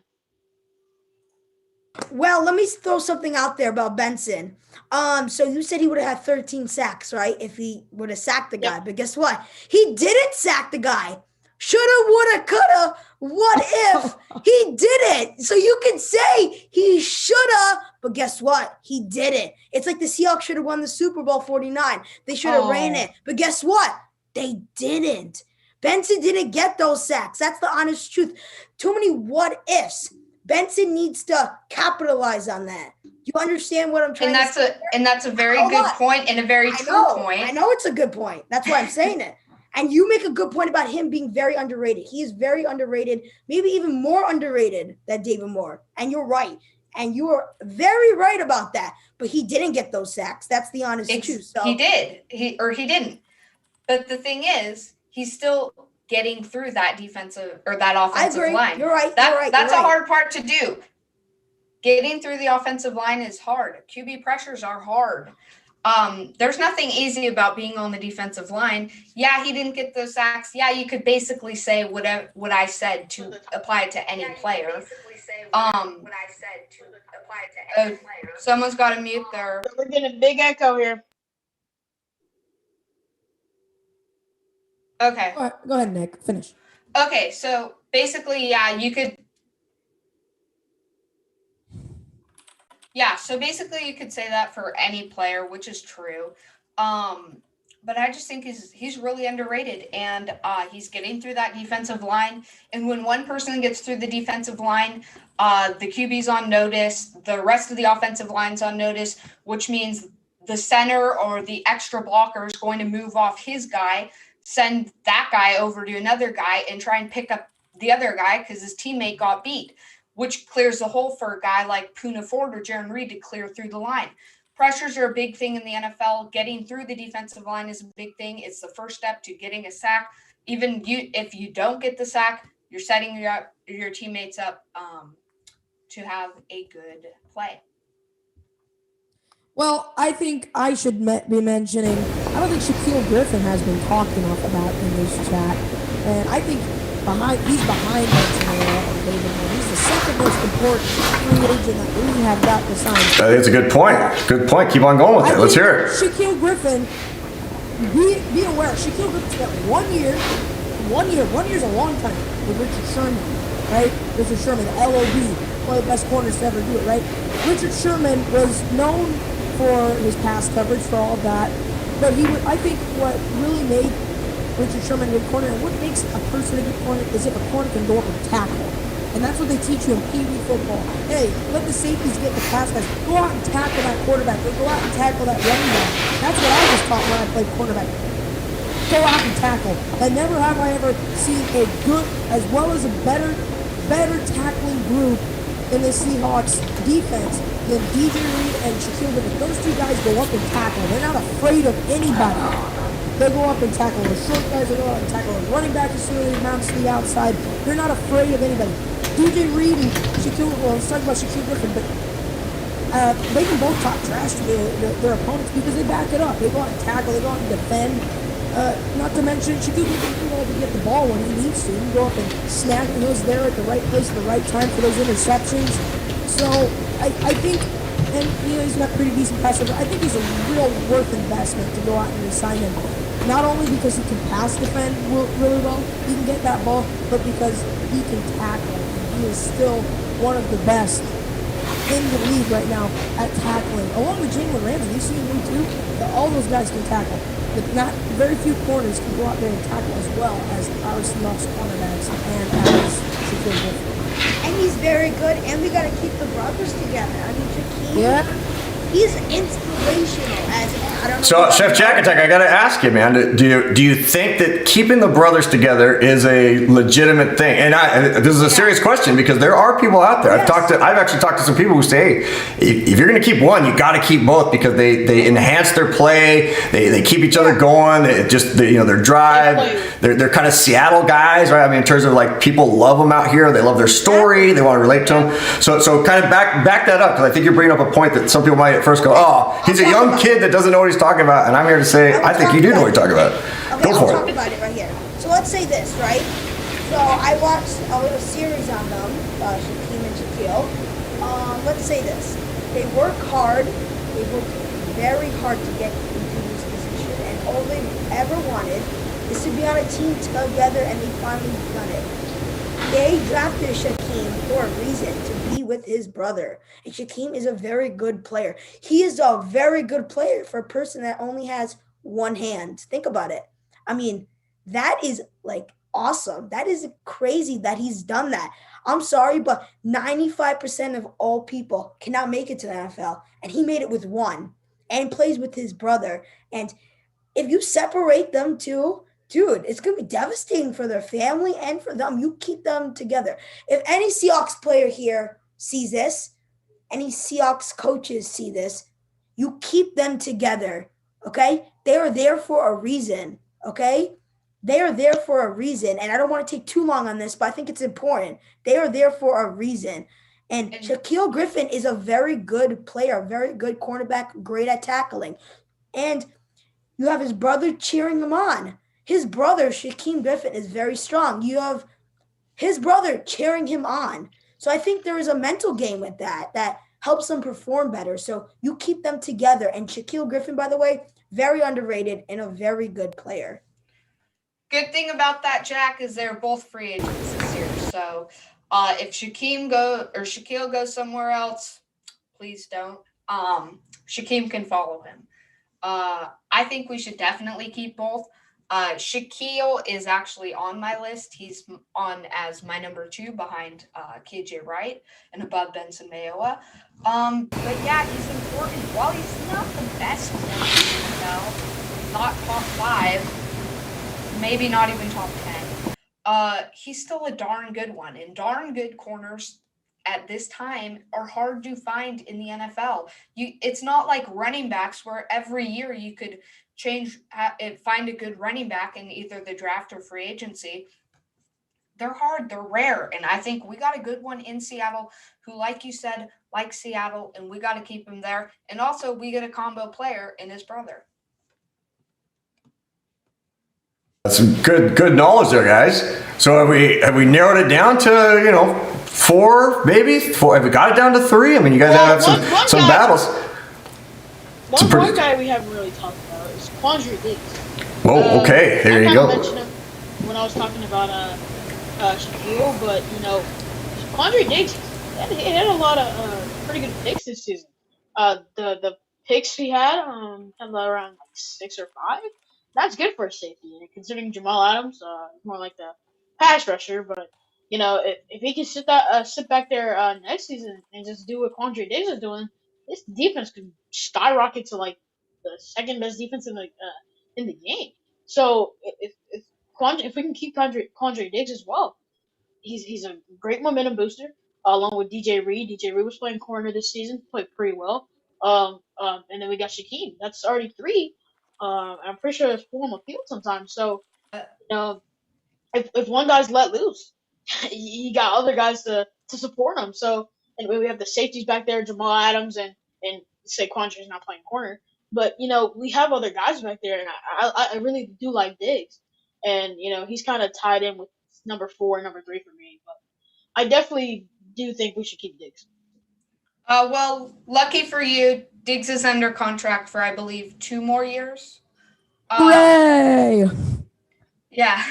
Well, let me throw something out there about Benson. So you said he would have had 13 sacks, right? If he would have sacked the guy. Yep. But guess what? He didn't sack the guy. Shoulda, woulda, coulda. What if he did it? So you can say he shoulda, but guess what? He didn't. It's like the Seahawks should have won the Super Bowl 49. They should have ran it. But guess what? They didn't. Benson didn't get those sacks. That's the honest truth. Too many what ifs. Benson needs to capitalize on that. Do you understand what I'm trying to say? And that's a very good point and a very true point. I know it's a good point. That's why I'm saying it. And you make a good point about him being very underrated. He is very underrated, maybe even more underrated than David Moore. And you're right. And you are very right about that. But he didn't get those sacks. That's the honest truth. So. He did. He didn't. But the thing is, he's still getting through that defensive or that offensive line. You're right. That's a hard part to do. Getting through the offensive line is hard. QB pressures are hard. There's nothing easy about being on the defensive line. Yeah, he didn't get those sacks. Yeah, you could basically say what I said to apply it to any player. Someone's got to mute their. We're getting a big echo here. Okay. All right, go ahead, Nick. Finish. Okay, so basically, you could say that for any player, which is true. But I just think he's really underrated, and he's getting through that defensive line. And when one person gets through the defensive line, the QB's on notice, the rest of the offensive line's on notice, which means the center or the extra blocker is going to move off his guy, send that guy over to another guy and try and pick up the other guy because his teammate got beat, which clears the hole for a guy like Poona Ford or Jaron Reed to clear through the line. Pressures are a big thing in the NFL. Getting through the defensive line is a big thing. It's the first step to getting a sack. Even if you don't get the sack, you're setting your teammates up to have a good play. Well, I think I should be mentioning, I don't think Shaquille Griffin has been talked enough about in this chat. And I think he's behind David Moore. He's the second most important free agent that we have got to sign. I think it's a good point. Good point. Keep on going with it. Let's hear it. Shaquille Griffin, be aware, Shaquille Griffin spent 1 year. 1 year. 1 year's a long time with Richard Sherman, right? Richard Sherman, the LOB, one of the best corners to ever do it, right? Richard Sherman was known for his pass coverage, for all of that. But I think what really made Richard Sherman a good corner, and what makes a person a good corner is if a corner can go up and tackle. And that's what they teach you in Pee Wee football. Hey, let the safeties get the pass guys. Go out and tackle that quarterback. Go out and tackle that running back. That's what I was taught when I played quarterback. Go out and tackle. And never have I ever seen a good, as well as a better tackling group in the Seahawks defense than DJ Reed and Shaquille Griffin. Those two guys go up and tackle. They're not afraid of anybody. They go up and tackle the short guys. They go out and tackle the running back as soon as he mounts to the outside. They're not afraid of anybody. DJ Reed and Shaquille, well, let's talk about Shaquille Griffin, but they can both talk trash to their opponents because they back it up. They go out and tackle. They go out and defend. Not to mention, Shaquille Griffin can go up and get the ball when he needs to. He can go up and snag, and he's there at the right place at the right time for those interceptions. So I think, and he's got pretty decent pass over. I think he's a real worth investment to go out and resign him. Not only because he can pass defend really well, he can get that ball, but because he can tackle. And he is still one of the best in the league right now at tackling. Along with Jalen Ramsey, you see him too. All those guys can tackle. But not very few corners can go out there and tackle as well as our Seahawks cornerbacks and as Shaquille Griffin. And he's very good, and we got to keep the brothers together. I mean, Shaquille He's inspirational as I don't know. So, Chef Jack Attack, I gotta ask you, man. Do you think that keeping the brothers together is a legitimate thing? And this is a serious question because there are people out there. Yes. I've actually talked to some people who say, hey, if you're gonna keep one, you got to keep both because they enhance their play. They keep each other going. Their drive. They're kind of Seattle guys, right? I mean, in terms of like people love them out here. They love their story. They want to relate to them. So kind of back that up because I think you're bringing up a point that some people might at first go, oh, he's a young kid that doesn't know what he's talking about, and I'm here to say I think you do know what you're talking about. Okay, Go I'll for talk it. about it right here. So let's say this, right? So I watched a little series on them, Shaquem and Shaquille. Let's say this. They work hard. They work very hard to get into this position, and all they ever wanted is to be on a team together, and they finally done it. They drafted Shaquem for a reason, to be with his brother. And Shaquem is a very good player. He is a very good player for a person that only has one hand. Think about it. I mean, that is like awesome. That is crazy that he's done that. I'm sorry, but 95% of all people cannot make it to the NFL. And he made it with one and plays with his brother. And if you separate them two, dude, it's going to be devastating for their family and for them. You keep them together. If any Seahawks player here sees this, any Seahawks coaches see this, you keep them together, okay? They are there for a reason, okay? They are there for a reason. And I don't want to take too long on this, but I think it's important. They are there for a reason. And Shaquille Griffin is a very good player, very good cornerback, great at tackling. And you have his brother cheering him on. His brother, Shaquem Griffin, is very strong. You have his brother cheering him on. So I think there is a mental game with that helps them perform better. So you keep them together. And Shaquille Griffin, by the way, very underrated and a very good player. Good thing about that, Jack, is they're both free agents this year. So if Shaquille goes somewhere else, please don't. Shaquem can follow him. I think we should definitely keep both. Shaquille is actually on my list. He's on as my number 2 behind KJ Wright and above Benson Mayowa. But yeah, he's important. While he's not the best corner in the NFL, not top 5, maybe not even top 10, he's still a darn good one. And darn good corners at this time are hard to find in the NFL. It's not like running backs where every year you could find a good running back in either the draft or free agency. They're hard, they're rare, and I think we got a good one in Seattle who, like you said, likes Seattle, and we got to keep him there. And also, we get a combo player in his brother. That's some good knowledge there, guys. So have we narrowed it down to 4, maybe 4? Have we got it down to 3? I mean, you guys have some battles. One guy we haven't really talked about is Quandre Diggs. Whoa, okay, there you go. I mentioned him when I was talking about Shaquille, but Quandre Diggs, he had a lot of pretty good picks this season. The picks he had around like 6 or 5. That's good for a safety, and considering Jamal Adams, more like the pass rusher. But if he can sit back there next season and just do what Quandre Diggs is doing, this defense could skyrocket to like the second best defense in the game. So if we can keep Quandre Diggs as well, he's a great momentum booster along with DJ Reed. DJ Reed was playing corner this season, played pretty well. And then we got Shaquem. That's already 3. I'm pretty sure there's 4 on the field sometimes. So if one guy's let loose, you got other guys to support him. So, and we have the safeties back there, Jamal Adams and Saquon is not playing corner, but we have other guys back there, and I really do like Diggs, and he's kind of tied in with number 4, number 3 for me. But I definitely do think we should keep Diggs. Well, lucky for you, Diggs is under contract for, I believe, 2 more years. Hooray! Yeah.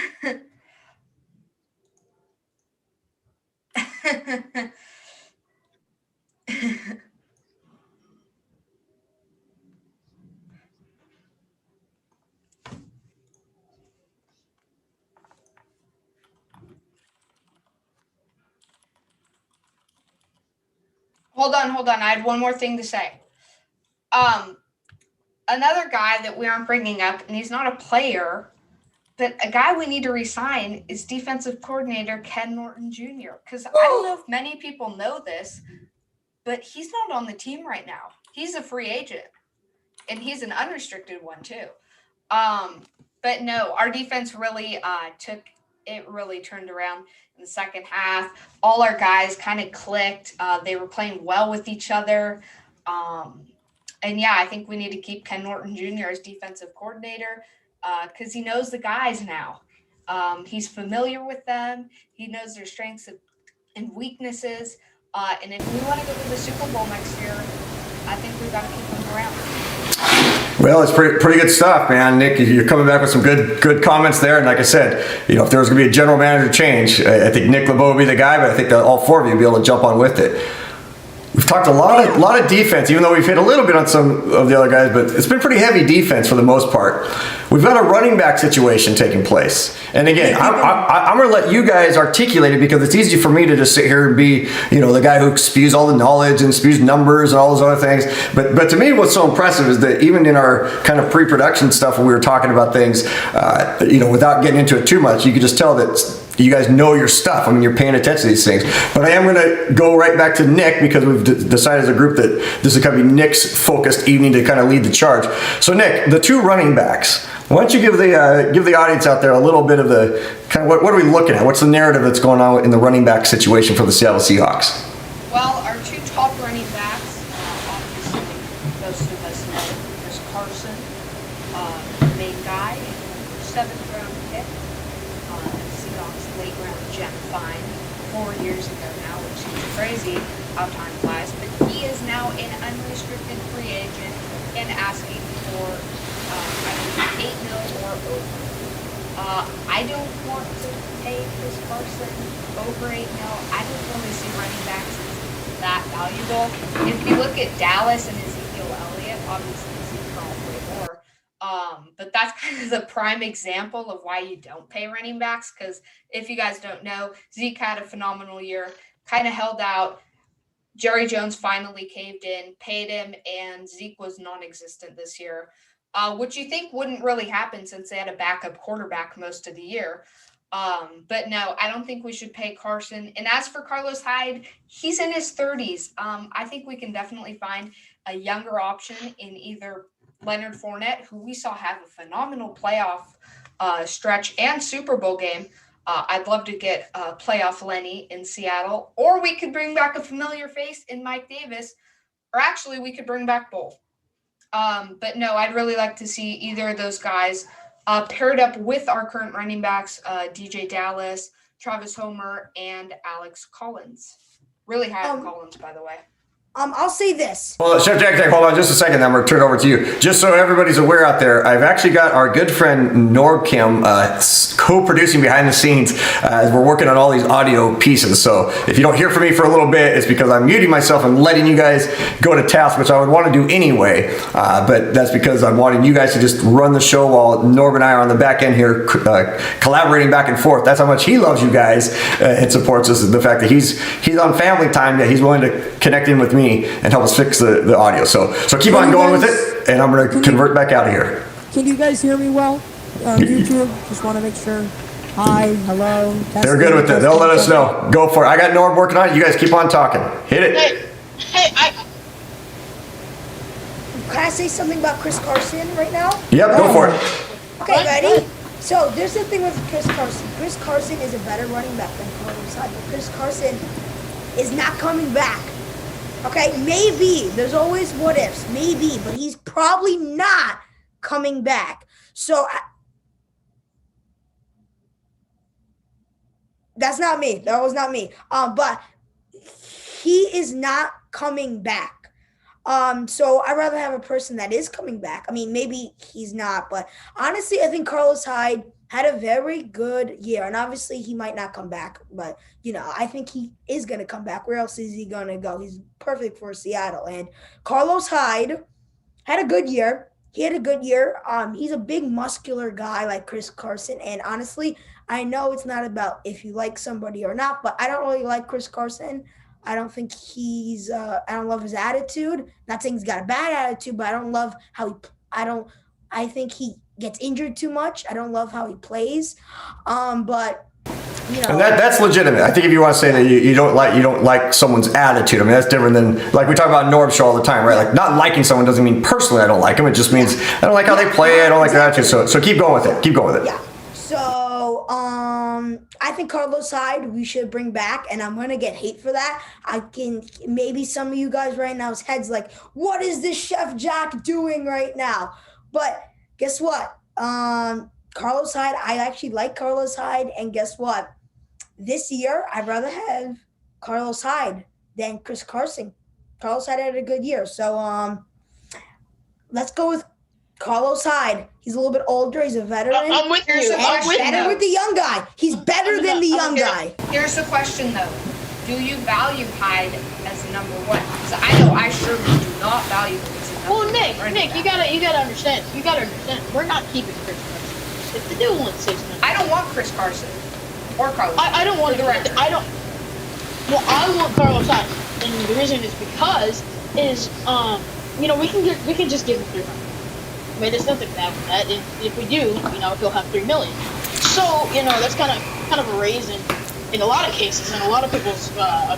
Hold on. I had one more thing to say. Another guy that we aren't bringing up, and he's not a player, but a guy we need to resign is defensive coordinator Ken Norton Jr. Because I don't know if many people know this, but he's not on the team right now. He's a free agent, and he's an unrestricted one too. But no, our defense really really turned around in the second half. All our guys kind of clicked. They were playing well with each other. And yeah, I think we need to keep Ken Norton Jr. as defensive coordinator because he knows the guys now. He's familiar with them. He knows their strengths and weaknesses. And if we want to go to the Super Bowl next year, I think we've got to keep him around. Well, it's pretty good stuff, man. Nick, you're coming back with some good comments there. And like I said, if there was going to be a general manager change, I think Nick Labow would be the guy, but I think that all four of you would be able to jump on with it. We've talked a lot of defense, even though we've hit a little bit on some of the other guys, but it's been pretty heavy defense for the most part. We've got a running back situation taking place. And again, I'm going to let you guys articulate it because it's easy for me to just sit here and be, the guy who spews all the knowledge and spews numbers and all those other things. But to me, what's so impressive is that even in our kind of pre-production stuff when we were talking about things, without getting into it too much, you could just tell that you guys know your stuff. I mean, you're paying attention to these things. But I am going to go right back to Nick because we've decided as a group that this is going to be Nick's focused evening to kind of lead the charge. So Nick, the two running backs, why don't you give the audience out there a little bit of the kind of what are we looking at? What's the narrative that's going on in the running back situation for the Seattle Seahawks? Well, our two top running backs, obviously, most of us know, there's Carson, the main guy, 7th round pick. Seahawks late round gem find 4 years ago now, which seems crazy how time flies. But he is now an unrestricted free agent and asking for I believe $8 million or over. I don't want to pay Chris Carson over $8 million. I don't really see running backs as that valuable. If you look at Dallas and Ezekiel Elliott, obviously Ezekiel way more. But that's kind of the prime example of why you don't pay running backs. Because if you guys don't know, Zeke had a phenomenal year, kind of held out. Jerry Jones finally caved in, paid him, and Zeke was non-existent this year, which you think wouldn't really happen since they had a backup quarterback most of the year. But no, I don't think we should pay Carson. And as for Carlos Hyde, he's in his 30s. I think we can definitely find a younger option in either Leonard Fournette, who we saw have a phenomenal playoff stretch and Super Bowl game. I'd love to get playoff Lenny in Seattle, or we could bring back a familiar face in Mike Davis, or actually we could bring back both. But no, I'd really like to see either of those guys paired up with our current running backs, DJ Dallas, Travis Homer, and Alex Collins. Really high on Collins, by the way. I'll say this. Well, Chef Jack, hold on just a second. I'm going to turn it over to you. Just so everybody's aware out there, I've actually got our good friend Norbcam co-producing behind the scenes as we're working on all these audio pieces. So if you don't hear from me for a little bit, it's because I'm muting myself and letting you guys go to task, which I would want to do anyway. But that's because I'm wanting you guys to just run the show while Norb and I are on the back end here collaborating back and forth. That's how much he loves you guys and supports us. The fact that he's on family time, that he's willing to connect in with me and help us fix the audio. So keep on going with it, and I'm going to convert back out of here. Can you guys hear me well on YouTube? Just want to make sure. Hi, hello. They're good with it. They'll let us know. Go for it. I got Norb working on it. You guys keep on talking. Hit it. Can I say something about Chris Carson right now? Yep, go for it. Okay, ready? So there's the thing with Chris Carson. Chris Carson is a better running back than Carlos Hyde. Chris Carson is not coming back. Okay, maybe. There's always what ifs. Maybe, but he's probably not coming back. So that's not me. That was not me. But he is not coming back. So I'd rather have a person that is coming back. I mean, maybe he's not, but honestly, I think Carlos Hyde had a very good year, and obviously he might not come back, but I think he is going to come back. Where else is he going to go? He's perfect for Seattle. And Carlos Hyde had a good year. He had a good year. He's a big muscular guy like Chris Carson, and honestly, I know it's not about if you like somebody or not, but I don't really like Chris Carson. I don't think he's. I don't love his attitude. Not saying he's got a bad attitude, but I don't love how he. I think he gets injured too much. I don't love how he plays. But you know, And that's legitimate. I think if you want to say that you don't like someone's attitude, I mean that's different than like we talk about Norbs all the time, right? Like not liking someone doesn't mean personally I don't like them. It just means I don't like how they play. I don't like their attitude. So keep going with it. Keep going with it. Yeah. So I think Carlos Hyde we should bring back, and I'm gonna get hate for that. Maybe some of you guys right now's heads like, what is this Chef Jack doing right now? But guess what? Carlos Hyde, I actually like Carlos Hyde, and guess what? This year, I'd rather have Carlos Hyde than Chris Carson. Carlos Hyde had a good year, so let's go with Carlos Hyde. He's a little bit older. He's a veteran. I'm with Here's you. the I'm with question, Better you. with the young guy. He's better than the young guy. Here's the question though. Do you value Hyde as a number one? Because I know I surely do not value him as a number Well, one. Nick, running you back. gotta understand. You gotta understand. We're not keeping Chris Carson. If the dude wants 6 minutes, I don't want Chris Carson or Carlos. I don't want For the record. I don't. Well, I want Carlos Hyde, and the reason is because we can just give him 3 million. I mean, there's nothing bad with that. If we do, he'll have 3 million. So that's kind of a raise in a lot of cases, in a lot of people's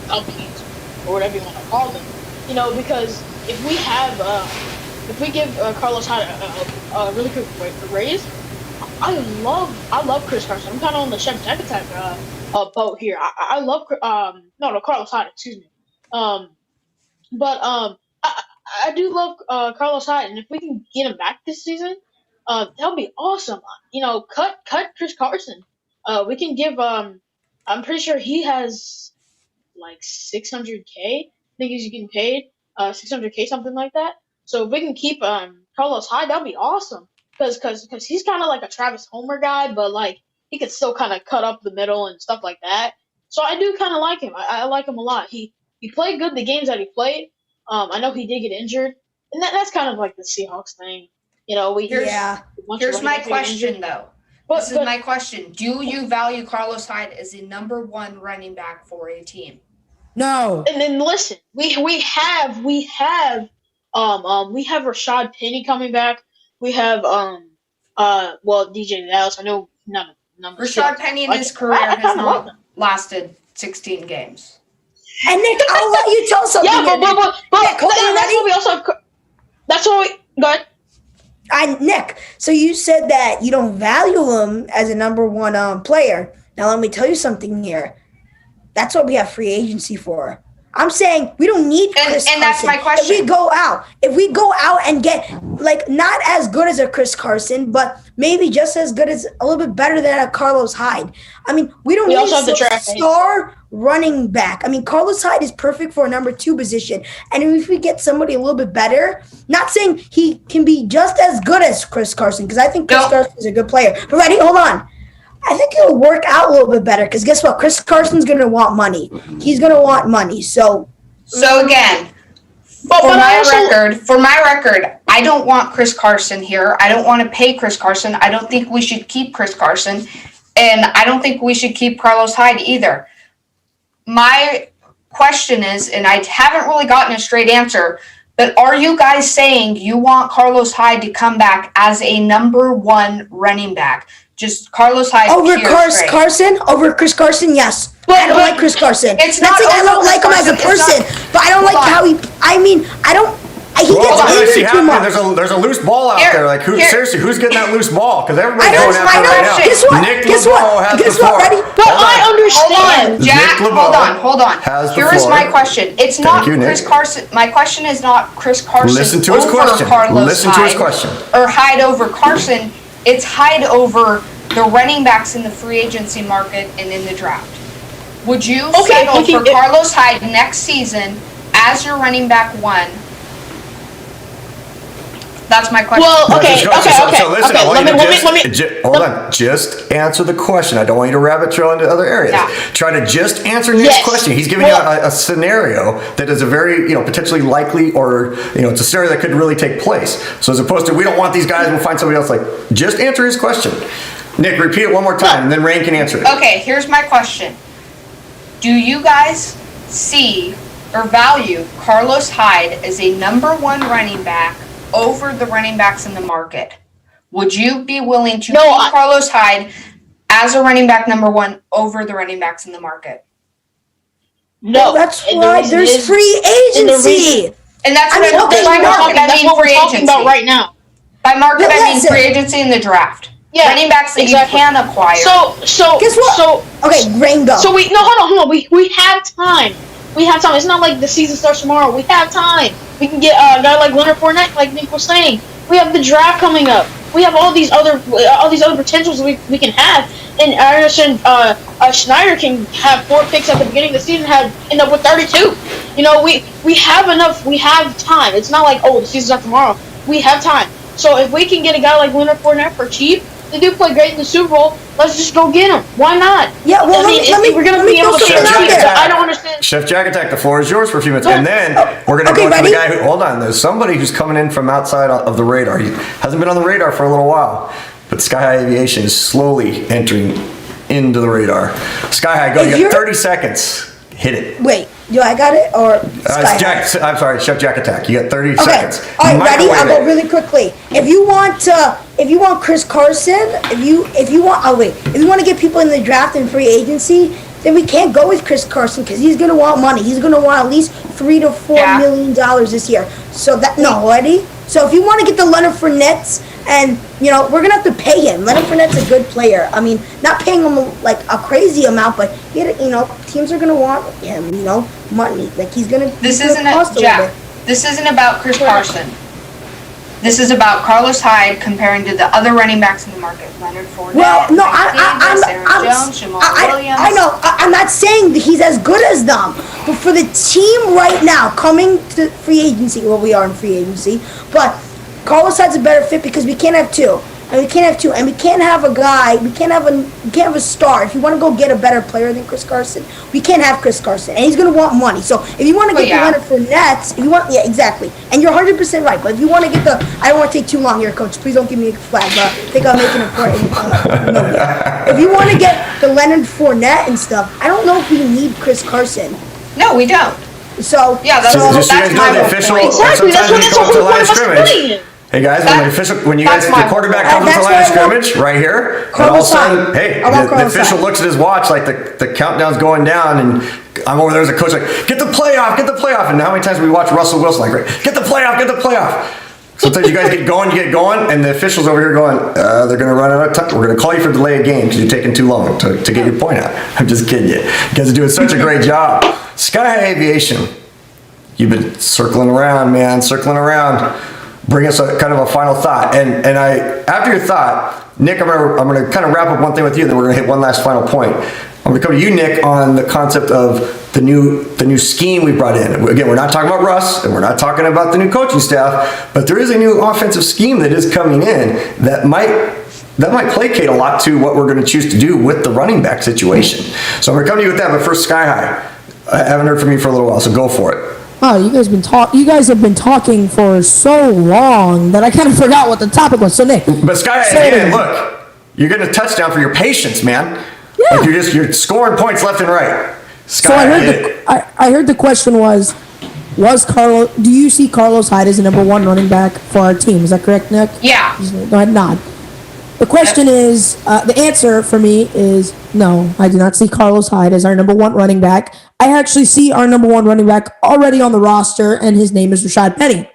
companies or whatever you want to call them. Because if we give Carlos Hyde a really quick raise, I love Chris Carson. I'm kind of on the Chef Jack Attack boat here. I love Carlos Hyde, excuse me. I do love Carlos Hyde, and if we can get him back this season, that'll be awesome. Cut Chris Carson. We can give I'm pretty sure he has like 600K. I think he's getting paid 600K, something like that. So if we can keep Carlos Hyde, that'll be awesome. Because he's kind of like a Travis Homer guy, but like he could still kind of cut up the middle and stuff like that. So I do kind of like him. I like him a lot. He played good the games that he played. I know he did get injured, and that's kind of like the Seahawks thing. Here's my question though. This is my question. Do you value Carlos Hyde as a number one running back for a team? No. And then listen, we have Rashad Penny coming back. We have DJ Dallas. I know not a number. Rashad Penny in his career has not lasted 16 games. And Nick, I'll let you tell something. Yeah, but Nick, hold on, that's what we also have. That's what we go ahead. Nick, so you said that you don't value him as a number one player. Now let me tell you something here. That's what we have free agency for. I'm saying we don't need Chris Carson. And that's my question. If we go out and get like not as good as a Chris Carson, but maybe just as good as a little bit better than a Carlos Hyde. I mean, we don't need a star running back. I mean, Carlos Hyde is perfect for a number 2 position. And if we get somebody a little bit better, not saying he can be just as good as Chris Carson, because I think Chris Carson is a good player. But ready, hold on. I think it'll work out a little bit better because guess what? Chris Carson's going to want money. He's going to want money. So again, for my record, I don't want Chris Carson here. I don't want to pay Chris Carson. I don't think we should keep Chris Carson. And I don't think we should keep Carlos Hyde either. My question is, and I haven't really gotten a straight answer, but are you guys saying you want Carlos Hyde to come back as a number 1 running back? Just Carlos Hyde over Carson? Over Chris Carson, yes. I don't like Chris Carson. It's not I don't like him as a person, but I don't like how he. I mean, I don't. He gets injured too much. There's a loose ball out there. Like, seriously, who's getting that loose ball? Because everybody's going after it right now. Guess what? Nick Guess Labow what? has Guess the what? floor. Ready? But I understand. Jack, Nick Labow hold on. has the Here is floor. my question. It's not you, Chris Nick. Carson. My question is not Chris Carson Listen to his over question. Carlos Listen to his question. Or Hyde over Carson. It's Hyde over the running backs in the free agency market and in the draft. Would you settle for Carlos Hyde next season as your running back 1? That's my question. Well, okay. So listen, Okay, I want let you me. hold on. Just answer the question. I don't want you to rabbit trail into other areas. Yeah. Try to just answer Nick's question. He's giving you a scenario that is a very, potentially likely, or it's a scenario that could really take place. So as opposed to we don't want these guys, we'll find somebody else. Like, just answer his question. Nick, repeat it one more time, and then Rain can answer it. Okay, here's my question. Do you guys see or value Carlos Hyde as a number one running back over the running backs in the market, would you be willing to keep Carlos Hyde as a running back number one over the running backs in the market? No. Well, that's why there's free agency. And that's what that's what we're talking about right now. By market, I mean free agency in the draft. Yeah, running backs that exactly. you can acquire. So guess what? Okay, Rango. So hold on. We have time. We have time. It's not like the season starts tomorrow. We have time. We can get a guy like Leonard Fournette, like Nick was saying. We have the draft coming up. We have all these other potentials we can have. And I understand Schneider can have 4 picks at the beginning of the season, end up with 32. You know, we have enough. We have time. It's not like, oh, the season's not tomorrow. We have time. So if we can get a guy like Leonard Fournette for cheap, they do play great in the Super Bowl. Let's just go get him. Why not? Yeah, well, we're gonna be able to get out there. I don't understand. Chef Jack Attack, the floor is yours for a few minutes. And then we're going to go to the guy who, hold on, there's somebody who's coming in from outside of the radar. He hasn't been on the radar for a little while, but Sky High Aviation is slowly entering into the radar. Sky High, go. You got 30 seconds. Hit it. Wait, do I got it or Sky High? I'm sorry, Chef Jack Attack. You got 30 Okay. seconds. All right, ready? I'll go really quickly. If you want Chris Carson, if you want to get people in the draft and free agency, then we can't go with Chris Carson because he's gonna want money. He's gonna want at least $3 to $4 million this year. So ready? So if you want to get the Leonard Fournettes, and we're gonna have to pay him. Leonard Fournette's a good player. I mean, not paying him like a crazy amount, but teams are gonna want him. Money. Like he's gonna. This isn't about Chris Carson. This is about Carlos Hyde comparing to the other running backs in the market. Leonard Fournette. Well, no, I'm Jones, Jamal Williams. I know. I'm not saying that he's as good as them, but for the team right now coming to free agency, well, we are in free agency, but Carlos Hyde's a better fit because we can't have two. And we can't have a guy, we can't have a star. If you want to go get a better player than Chris Carson, we can't have Chris Carson. And he's going to want money. So if you want to get the Leonard Fournette, exactly. And you're 100% right. But if you want to get I don't want to take too long here, Coach. Please don't give me a flag. I think I'm making a point. If you want to get the Leonard Fournette and stuff, I don't know if we need Chris Carson. No, we don't. So yeah, that's my official. Exactly. That's the whole point of us playing. Hey guys, when the quarterback comes to the line of scrimmage right here, and all of a sudden, the official looks at his watch like the countdown's going down, and I'm over there as a coach like, get the playoff, and how many times we watch Russell Wilson like, get the playoff. Sometimes you guys get going, and the officials over here going, they're going to run out of time. We're going to call you for delay of game because you're taking too long to get your point out. I'm just kidding you. You guys are doing such a great job. Sky High Aviation, you've been circling around. Bring us a kind of a final thought, and after your thought, Nick, I'm gonna kind of wrap up one thing with you, then we're gonna hit one last final point. I'm gonna come to you, Nick, on the concept of the new scheme we brought in. Again, we're not talking about Russ, and we're not talking about the new coaching staff, but there is a new offensive scheme that is coming in that might placate a lot to what we're gonna choose to do with the running back situation. So I'm gonna come to you with that, but first, Sky High. I haven't heard from you for a little while, so go for it. Oh, you guys have been talking for so long that I kind of forgot what the topic was. So Nick, but Sky, again, look, you're getting a touchdown for your patience, man. Yeah. Like you're scoring points left and right. Sky, so I heard the question was Carlos? Do you see Carlos Hyde as the number one running back for our team? Is that correct, Nick? Yeah. Go ahead, nod. The question is, the answer for me is no, I do not see Carlos Hyde as our number one running back. I actually see our number one running back already on the roster, and his name is Rashad Penny.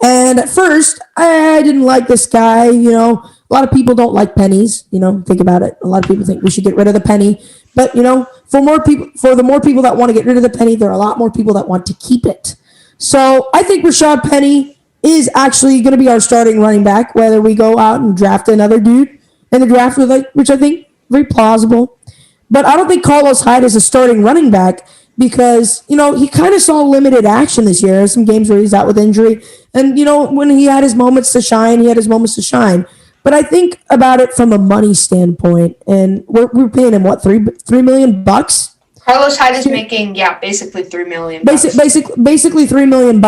And at first, I didn't like this guy. A lot of people don't like pennies. Think about it. A lot of people think we should get rid of the penny. But, for the more people that want to get rid of the penny, there are a lot more people that want to keep it. So I think Rashad Penny is actually going to be our starting running back, whether we go out and draft another dude in the draft, which I think very plausible. But I don't think Carlos Hyde is a starting running back because, he kind of saw limited action this year. There's some games where he's out with injury. And, when he had his moments to shine, he had his moments to shine. But I think about it from a money standpoint, and we're paying him, what, $3 million? Carlos Hyde is making, basically $3 million. Basically $3 million.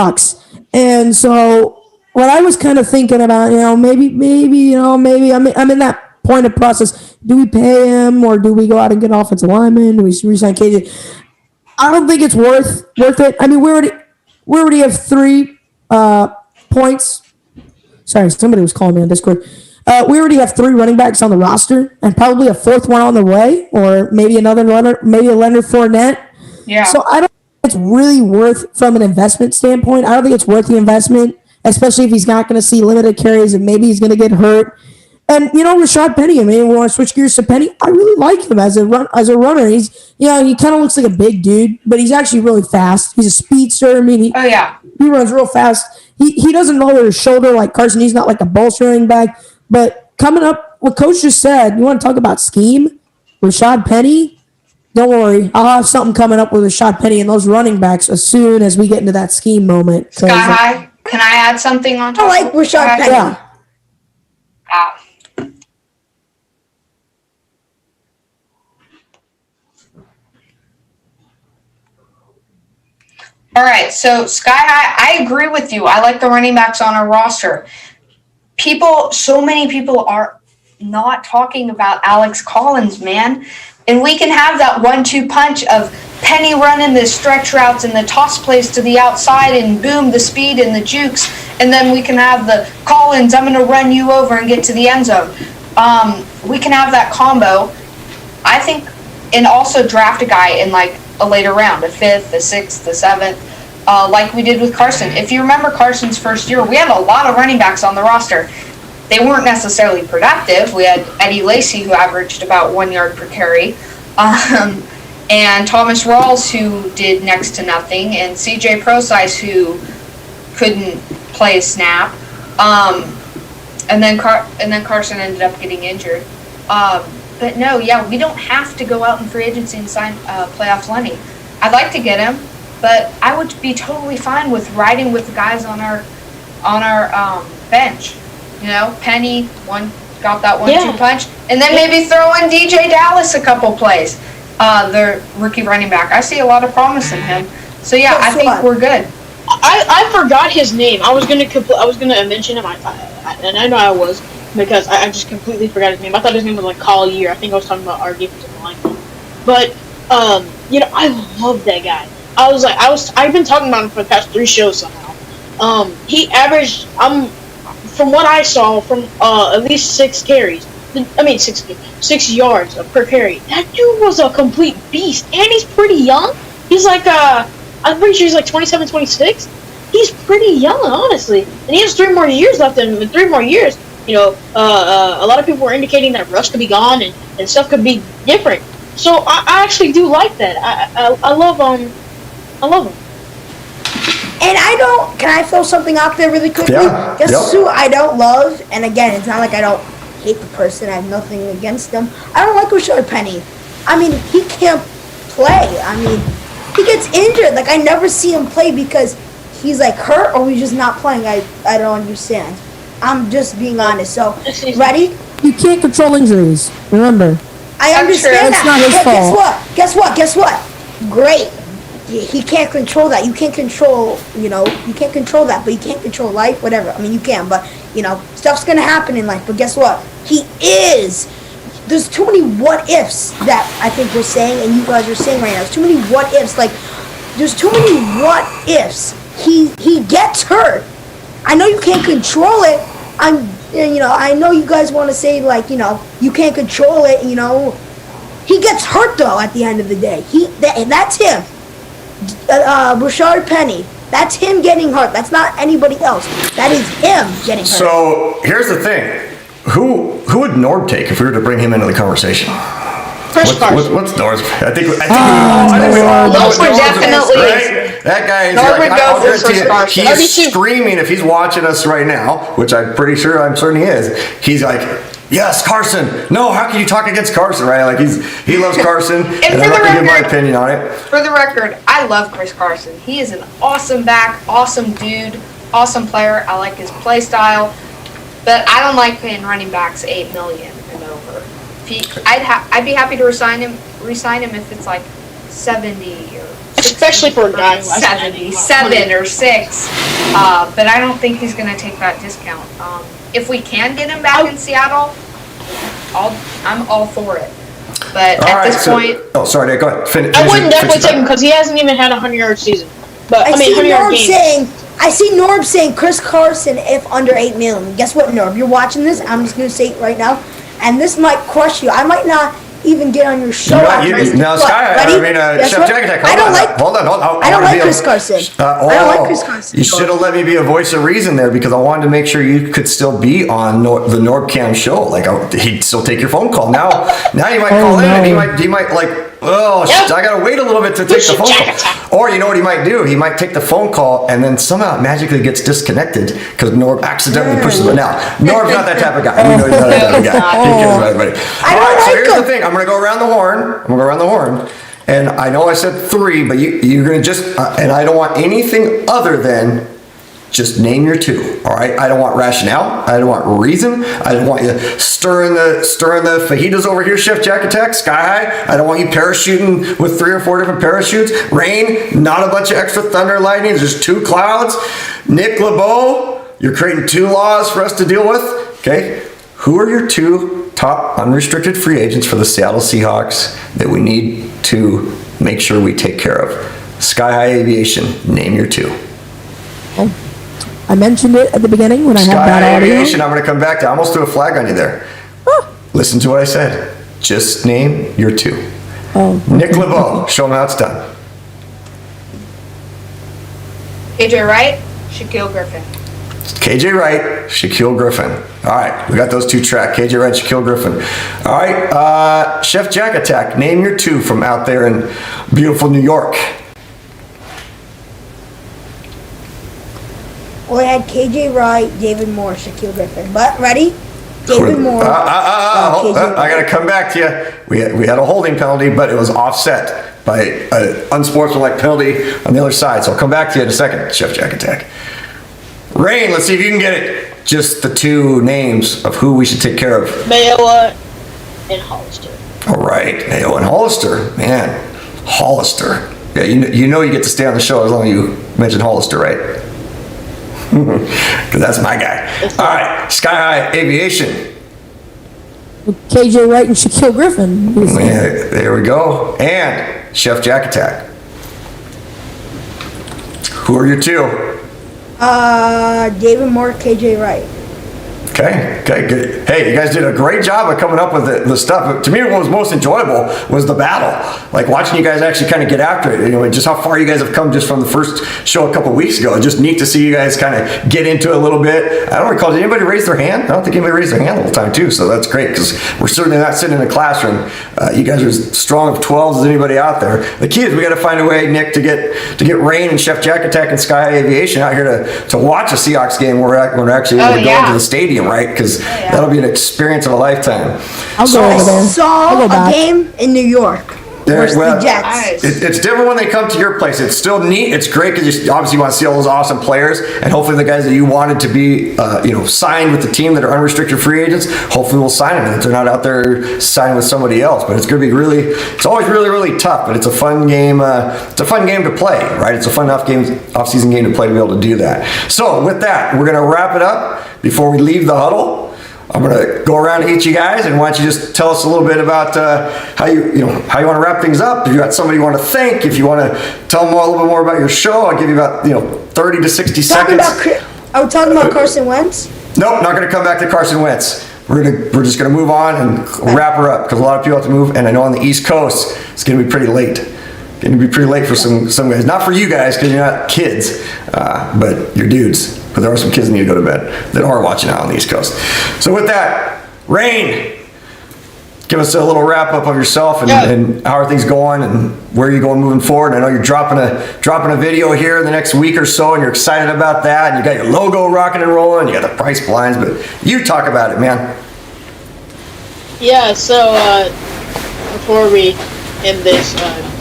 And so what I was kind of thinking about, maybe I'm in that point of process. Do we pay him or do we go out and get an offensive lineman? Do we resign KJ? I don't think it's worth it. I mean, we already have 3 points. Sorry, somebody was calling me on Discord. We already have 3 running backs on the roster, and probably a 4th one on the way, or maybe another runner, maybe a Leonard Fournette. Yeah. So I don't think it's really worth, from an investment standpoint, I don't think it's worth the investment, especially if he's not going to see limited carries and maybe he's going to get hurt. And Rashad Penny. I mean, we want to switch gears to Penny. I really like him as a runner. He's, he kind of looks like a big dude, but he's actually really fast. He's a speedster. I mean, he runs real fast. He doesn't lower his shoulder like Carson. He's not like a bolstering back. But coming up, what Coach just said, you want to talk about scheme? Rashad Penny. Don't worry, I'll have something coming up with Rashad Penny and those running backs as soon as we get into that scheme moment. Sky High, can I add something on top? I like Rashad Penny. Yeah. All right, so Sky High, I agree with you. I like the running backs on our roster. So many people are not talking about Alex Collins, man. And we can have that 1-2 punch of Penny running the stretch routes and the toss plays to the outside and boom, the speed and the jukes. And then we can have the Collins, I'm going to run you over and get to the end zone. We can have that combo. I think, and also draft a guy in like a later round, a 5th, a 6th, a 7th, like we did with Carson. If you remember Carson's first year, we had a lot of running backs on the roster. They weren't necessarily productive. We had Eddie Lacy, who averaged about 1 yard per carry, and Thomas Rawls, who did next to nothing, and CJ Procise, who couldn't play a snap, and then Carson ended up getting injured. But no, yeah, we don't have to go out in free agency and sign Playoff Lenny. I'd like to get him, but I would be totally fine with riding with the guys on our bench. Penny got that 1-2 punch, and then maybe throw in DJ Dallas a couple plays. The rookie running back. I see a lot of promise in him. So yeah, I think we're good. I forgot his name. I was gonna mention him. And I know I was, because I just completely forgot his name. I thought his name was like Collier. I think I was talking about our defensive line. But I love that guy. I've been talking about him for the past 3 shows somehow. He averaged, from what I saw, from at least 6 carries. 6 yards per carry. That dude was a complete beast, and he's pretty young. He's like, I'm pretty sure he's like 27, 26. He's pretty young, honestly, and he has 3 more years left. In 3 more years, a lot of people were indicating that Russ could be gone and stuff could be different. So I actually do like that. I love him. And can I throw something out there really quickly? Yeah. Guess who I don't love? And again, it's not like I don't hate the person. I have nothing against them. I don't like Rashad Penny. I mean, he can't play. I mean, he gets injured. Like, I never see him play because he's like hurt or he's just not playing. I don't understand. I'm just being honest. So, ready? You can't control injuries. Remember. I understand It's that. not his fault. Guess what? Great. He can't control that. You can't control, you can't control that, but you can't control life, whatever. I mean, you can, but, stuff's going to happen in life. But guess what? There's too many what-ifs that I think we're saying, and you guys are saying right now. There's too many what-ifs. Like, there's too many what-ifs. He gets hurt. I know you can't control it. I know you guys want to say, like, you can't control it, He gets hurt, though, at the end of the day. And that's him. Rashad Penny. That's him getting hurt. That's not anybody else. That is him getting hurt. So here's the thing: who would Norb take if we were to bring him into the conversation? What's Norb's? I think we all know what Norb's definitely is, right? That guy is Norb would go for guarantee Carson. it. He's screaming if he's watching us right now, which I'm certain he is. He's like, yes, Carson. No, how can you talk against Carson, right? Like he loves Carson, and I'm not gonna give my opinion on it. For the record, I love Chris Carson. He is an awesome back, awesome dude, awesome player. I like his play style, but I don't like paying running backs $8 million and over. I'd be happy to resign him if it's like 70 or especially for a guy who has 77 or 6. But I don't think he's going to take that discount. If we can get him back in Seattle, I'm all for it. But All at right, this so, point, oh, sorry, Nick, go ahead. I wouldn't definitely take him because he hasn't even had a 100-yard season. But I see 100-yard Norb game. saying, Chris Carson if under 8 million. Guess what, Norb? You're watching this. I'm just gonna say it right now, and this might crush you. I might not even get on your show. Now, Sky, Chef Jack Attack, hold on. I don't like Chris Carson. I don't like Chris Carson. You should have let me be a voice of reason there because I wanted to make sure you could still be on the Norbcam show. Like, he'd still take your phone call. Now you might call in and he might like, I gotta wait a little bit to take the phone call. Or you know what he might do? He might take the phone call and then somehow it magically gets disconnected because Norb accidentally pushes it. Now, Norb's not that type of guy. We know he's not that type of guy. He cares about everybody. All right, so here's the thing. I'm gonna go around the horn. And I know I said 3, but you're gonna just, and I don't want anything other than just name your 2, all right? I don't want rationale. I don't want reason. I don't want you stirring the fajitas over here, Chef Jack Attack, Sky High. I don't want you parachuting with 3 or 4 different parachutes. Rain, not a bunch of extra thunder, lightning. Just 2 clouds. Nick Labow, you're creating 2 laws for us to deal with, okay? Who are your 2 top unrestricted free agents for the Seattle Seahawks that we need to make sure we take care of? Sky High Aviation, name your 2. I mentioned it at the beginning when I had bad audio. Aviation, I'm going to come back to. I almost threw a flag on you there. Listen to what I said. Just name your 2. Nick Labeau, show him how it's done. KJ Wright, Shaquille Griffin. KJ Wright, Shaquille Griffin. All right, we got those 2 tracked. KJ Wright, Shaquille Griffin. All right, Chef Jack Attack, name your 2 from out there in beautiful New York. Well, I had KJ Wright, David Moore, Shaquille Griffin. But ready? David Moore. I got to come back to you. We had a holding penalty, but it was offset by an unsportsmanlike penalty on the other side. So I'll come back to you in a second, Chef Jack Attack. Rain, let's see if you can get it. Just the 2 names of who we should take care of. Mayowa and Hollister. All right, Mayo and Hollister. Man, Hollister. Yeah, you know you get to stay on the show as long as you mention Hollister, right? Because that's my guy. All right, Sky High Aviation. KJ Wright and Shaquille Griffin. Yeah, there we go. And Chef Jack Attack. Who are your 2? David Moore, KJ Wright. Okay, good. Hey, you guys did a great job of coming up with the stuff. To me, what was most enjoyable was the battle. Like watching you guys actually kind of get after it. You know, just how far you guys have come just from the first show a couple weeks ago. Just neat to see you guys kind of get into it a little bit. I don't recall, did anybody raise their hand? I don't think anybody raised their hand the whole time too, so that's great because we're certainly not sitting in a classroom. You guys are as strong of 12s as anybody out there. The key is we got to find a way, Nick, to get Rain and Chef Jack Attack and Sky High Aviation out here to watch a Seahawks game when we're actually able to go into the stadium, right? Because that'll be an experience of a lifetime. I'll go over there. I saw a game in New York. Versus the Jets. It's different when they come to your place. It's still neat. It's great because you obviously want to see all those awesome players, and hopefully the guys that you wanted to be, signed with the team that are unrestricted free agents. Hopefully we'll sign them, and if they're not out there signing with somebody else. But it's going to be it's always really, really tough. But it's a fun game. It's a fun game to play, right? It's a fun off-season game to play to be able to do that. So with that, we're going to wrap it up before we leave the huddle. I'm gonna go around to each of you guys, and why don't you just tell us a little bit about how you want to wrap things up. If you got somebody you want to thank, if you want to tell them a little bit more about your show, I'll give you about 30 to 60 seconds. Are we talking about Carson Wentz? Nope, not gonna come back to Carson Wentz. We're just gonna move on and wrap her up because a lot of people have to move, and I know on the East Coast it's gonna be pretty late. Going to be pretty late for some guys. Not for you guys because you're not kids, but you're dudes. But there are some kids that need to go to bed that are watching out on the East Coast. So with that, Rain, give us a little wrap up of yourself and how are things going and where are you going moving forward. And I know you're dropping a video here in the next week or so, and you're excited about that. And you got your logo rocking and rolling. You got the price blinds, but you talk about it, man. Yeah. So before we end this,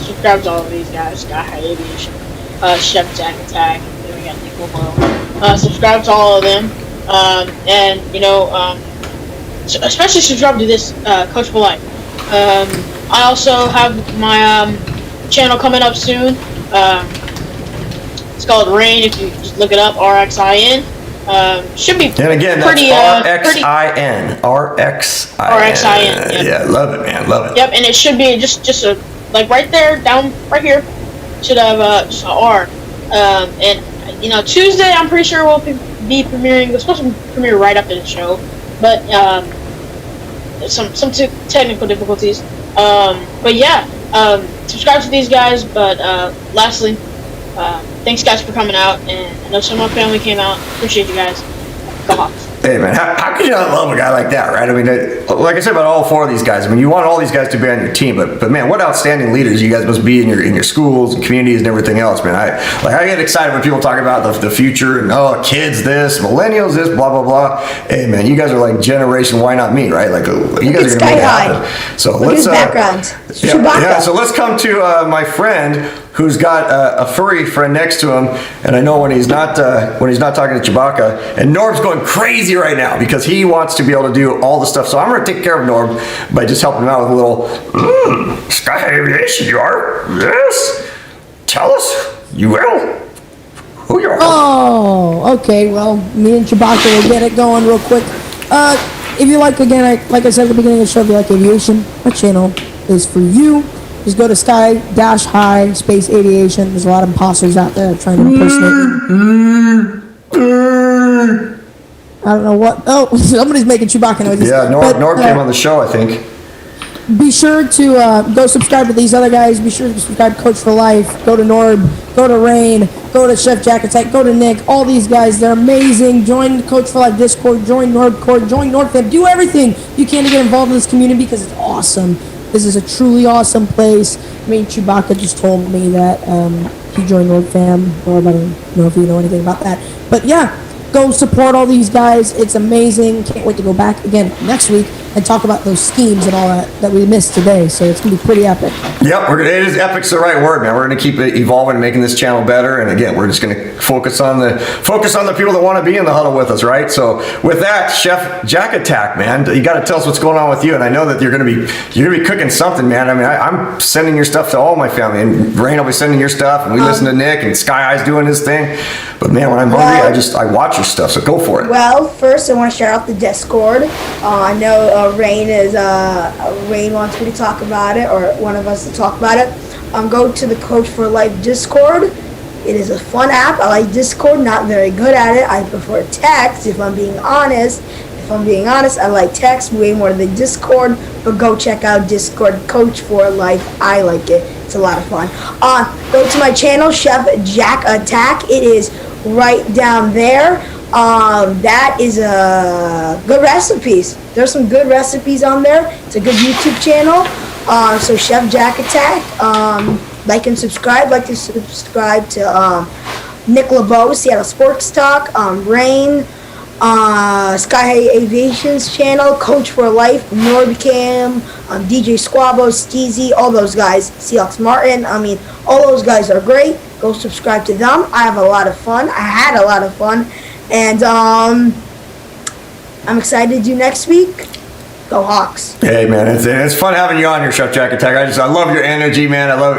subscribe to all of these guys: Sky High Aviation, Chef Jack Attack, then we got Nick Labeau. Subscribe to all of them, and especially subscribe to this Coach for Life. I also have my channel coming up soon. It's called Rxin. If you just look it up, Rxin. Should be And again, that's pretty, RXIN. RXIN. RXIN, Yeah, love it, man. Love it. Yep, and it should be just a, like right there, down right here, should have just an R. And you know, Tuesday I'm pretty sure we'll be premiering. We're supposed to premiere right after the show, but some technical difficulties. But yeah, subscribe to these guys. But lastly, thanks guys for coming out, and I know some of my family came out. Appreciate you guys. Go Hawks. Hey man, how could you not love a guy like that, right? I mean, like I said about all four of these guys, I mean, you want all these guys to be on your team, but man, what outstanding leaders you guys must be in your schools and communities and everything else, man. I get excited when people talk about the future and kids this, millennials this, blah blah blah. Hey man, you guys are like generation why not me, right? Like you guys are gonna make it happen. So Look let's at his background. Chewbacca. yeah. So let's come to my friend who's got a furry friend next to him, and I know when he's not talking to Chewbacca, and Norb's going crazy right now because he wants to be able to do all the stuff. So I'm going to take care of Norb by just helping him out with a little Sky Aviation. You are? Yes. Tell us. You will. Who you are? Oh, okay. Well, me and Chewbacca will get it going real quick. If you like, again, like I said at the beginning of the show, if you like aviation, my channel is for you. Just go to Sky-High Space Aviation. There's a lot of imposters out there trying to impersonate me. I don't know what. Oh, somebody's making Chewbacca noises. Yeah, Norb came on the show, I think. Be sure to go subscribe to these other guys. Be sure to subscribe to Coach for Life. Go to Norb. Go to Rain. Go to Chef Jack Attack. Go to Nick. All these guys, they're amazing. Join the Coach for Life Discord. Join Norbcord. Join Norbfam. Do everything you can to get involved in this community because it's awesome. This is a truly awesome place. I mean, Chewbacca just told me that he joined Norbfam. Or I don't know if you know anything about that. But yeah, go support all these guys. It's amazing. Can't wait to go back again next week and talk about those schemes and all that we missed today. So it's going to be pretty epic. Yep, it is epic's the right word, man. We're going to keep it evolving and making this channel better. And again, we're just going to focus on the people that want to be in the huddle with us, right? So with that, Chef Jack Attack, man, you got to tell us what's going on with you. And I know that you're going to be cooking something, man. I mean, I'm sending your stuff to all my family, and Rain will be sending your stuff, and we listen to Nick, and Sky Eye's doing his thing. But man, when I'm hungry, I watch your stuff. So go for it. Well, first I want to shout out the Discord. I know Rain wants me to talk about it, or one of us to talk about it. Go to the Coach for Life Discord. It is a fun app. I like Discord. Not very good at it. I prefer text. If I'm being honest, I like text way more than Discord. But go check out Discord, Coach for Life. I like it. It's a lot of fun. Go to my channel, Chef Jack Attack. It is right down there. That is good recipes. There's some good recipes on there. It's a good YouTube channel. So Chef Jack Attack. Like and subscribe. Like to subscribe to Nick Labow, Seattle Sports Talk, Rain, Sky Aviation's channel, Coach for Life, Norbcam, DJ Squabo, Steezy, all those guys, Seahawks Martin. I mean, all those guys are great. Go subscribe to them. I have a lot of fun. I had a lot of fun. And I'm excited to do next week. Go Hawks. Hey man, it's fun having you on here, Chef Jack Attack. I love your energy, man. I love,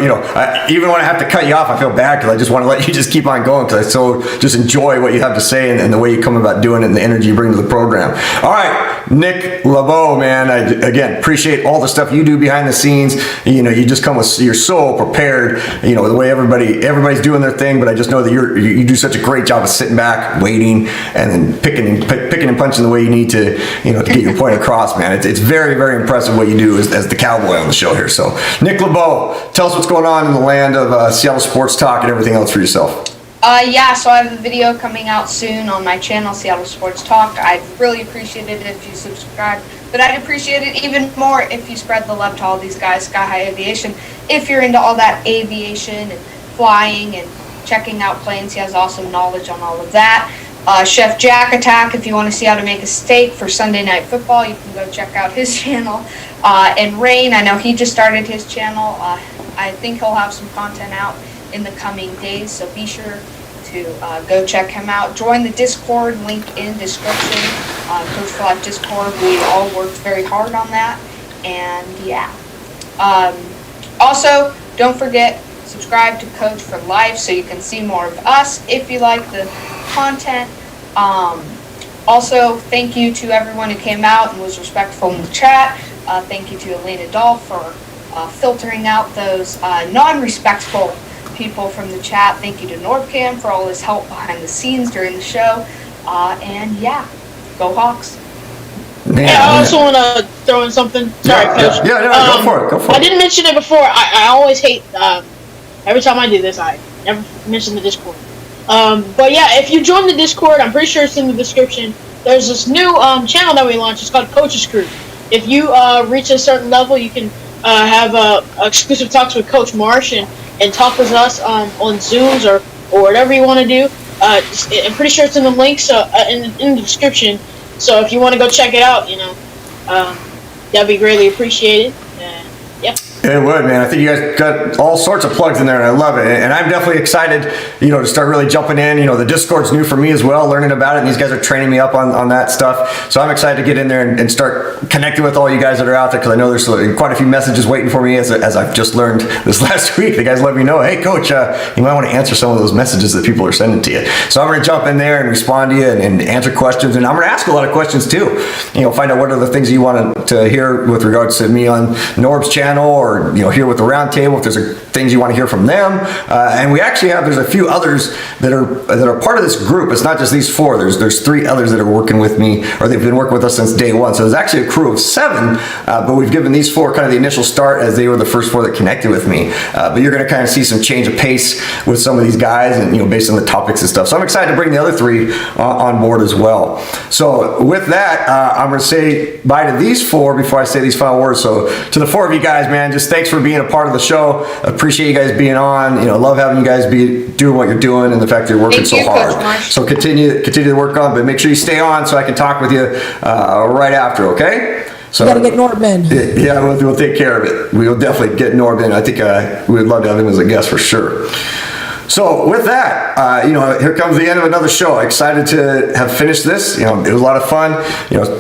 even when I have to cut you off, I feel bad because I just want to let you just keep on going because I so just enjoy what you have to say and the way you come about doing it and the energy you bring to the program. All right, Nick Labow, man. I again appreciate all the stuff you do behind the scenes. You just come with, you're so prepared. The way everybody's doing their thing, but I just know that you do such a great job of sitting back, waiting, and then picking and punching the way you need to, to get your point across, man. It's very, very impressive what you do as the cowboy on the show here. So, Nick Labow, tell us what's going on in the land of Seattle Sports Talk and everything else for yourself. So I have a video coming out soon on my channel, Seattle Sports Talk. I'd really appreciate it if you subscribe, but I'd appreciate it even more if you spread the love to all these guys, Sky High Aviation. If you're into all that aviation and flying and checking out planes, he has awesome knowledge on all of that. Chef Jack Attack, if you want to see how to make a steak for Sunday Night Football, you can go check out his channel. And Rain, I know he just started his channel. I think he'll have some content out in the coming days, so be sure to go check him out. Join the Discord, link in description. Coach for Life Discord, we all worked very hard on that. And yeah. Also, don't forget, subscribe to Coach for Life so you can see more of us if you like the content. Also, thank you to everyone who came out and was respectful in the chat. Thank you to Elena Dahl for filtering out those non-respectful people from the chat. Thank you to Norbcam for all his help behind the scenes during the show. And yeah, go Hawks. Man, Yeah, I also want to throw in something. Sorry, Coach. Go for it. Go for it. I didn't mention it before. I always hate, every time I do this, I never mention the Discord. But yeah, if you join the Discord, I'm pretty sure it's in the description. There's this new channel that we launched. It's called Coach's Crew. If you reach a certain level, you can have exclusive talks with Coach Marsh and talk with us on Zooms or whatever you want to do. I'm pretty sure it's in the links in the description. So if you want to go check it out, that'd be greatly appreciated. Yeah. It would, man. I think you guys got all sorts of plugs in there, and I love it. And I'm definitely excited, to start really jumping in. The Discord's new for me as well, learning about it, and these guys are training me up on that stuff. So I'm excited to get in there and start connecting with all you guys that are out there, because I know there's quite a few messages waiting for me as I've just learned this last week. The guys let me know, hey, Coach, you might want to answer some of those messages that people are sending to you. So I'm going to jump in there and respond to you and answer questions, and I'm going to ask a lot of questions too. Find out what are the things you want to hear with regards to me on Norb's channel, or here with the Roundtable, if there's things you want to hear from them. And we actually there's a few others that are part of this group. It's not just these four. There's 3 others that are working with me, or they've been working with us since day one. So there's actually a crew of 7, but we've given these 4 kind of the initial start, as they were the first 4 that connected with me. But you're going to kind of see some change of pace with some of these guys, and based on the topics and stuff. So I'm excited to bring the other 3 on board as well. So with that, I'm going to say bye to these 4 before I say these final words. So to the 4 of you guys, man, just thanks for being a part of the show. Appreciate you guys being on. Love having you guys be doing what you're doing, and the fact that you're working so hard. So continue to work on, but make sure you stay on so I can talk with you right after. Okay. So You gotta get Norb in. Yeah, we'll take care of it. We will definitely get Norb in. I think we would love to have him as a guest for sure. So with that, here comes the end of another show. Excited to have finished this. It was a lot of fun.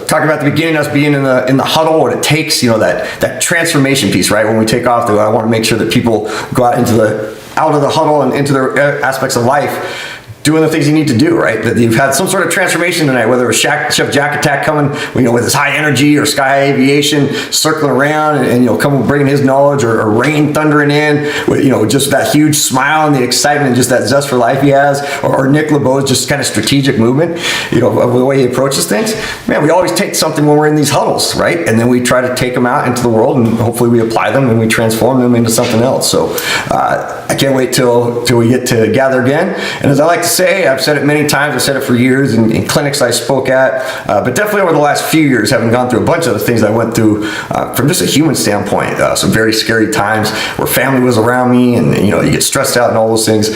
Talking about the beginning, us being in the huddle, what it takes. That transformation piece, right? When we take off, I want to make sure that people go out of the huddle and into their aspects of life, doing the things you need to do, right? That you've had some sort of transformation tonight, whether it was Chef Jack Attack coming, with his high energy, or Sky Aviation circling around and coming bringing his knowledge, or Rain thundering in with just that huge smile and the excitement and just that zest for life he has, or Nick Labow's just kind of strategic movement, of the way he approaches things. Man, we always take something when we're in these huddles, right? And then we try to take them out into the world, and hopefully we apply them and we transform them into something else. So I can't wait till we get to gather again. And as I like to say, I've said it many times, I've said it for years in clinics I spoke at, but definitely over the last few years, having gone through a bunch of the things I went through from just a human standpoint, some very scary times where family was around me, and you get stressed out and all those things.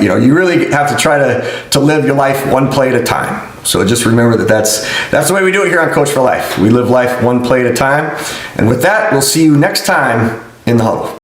You really have to try to live your life one play at a time. So just remember that's the way we do it here on Coach for Life. We live life one play at a time. And with that, we'll see you next time in the huddle.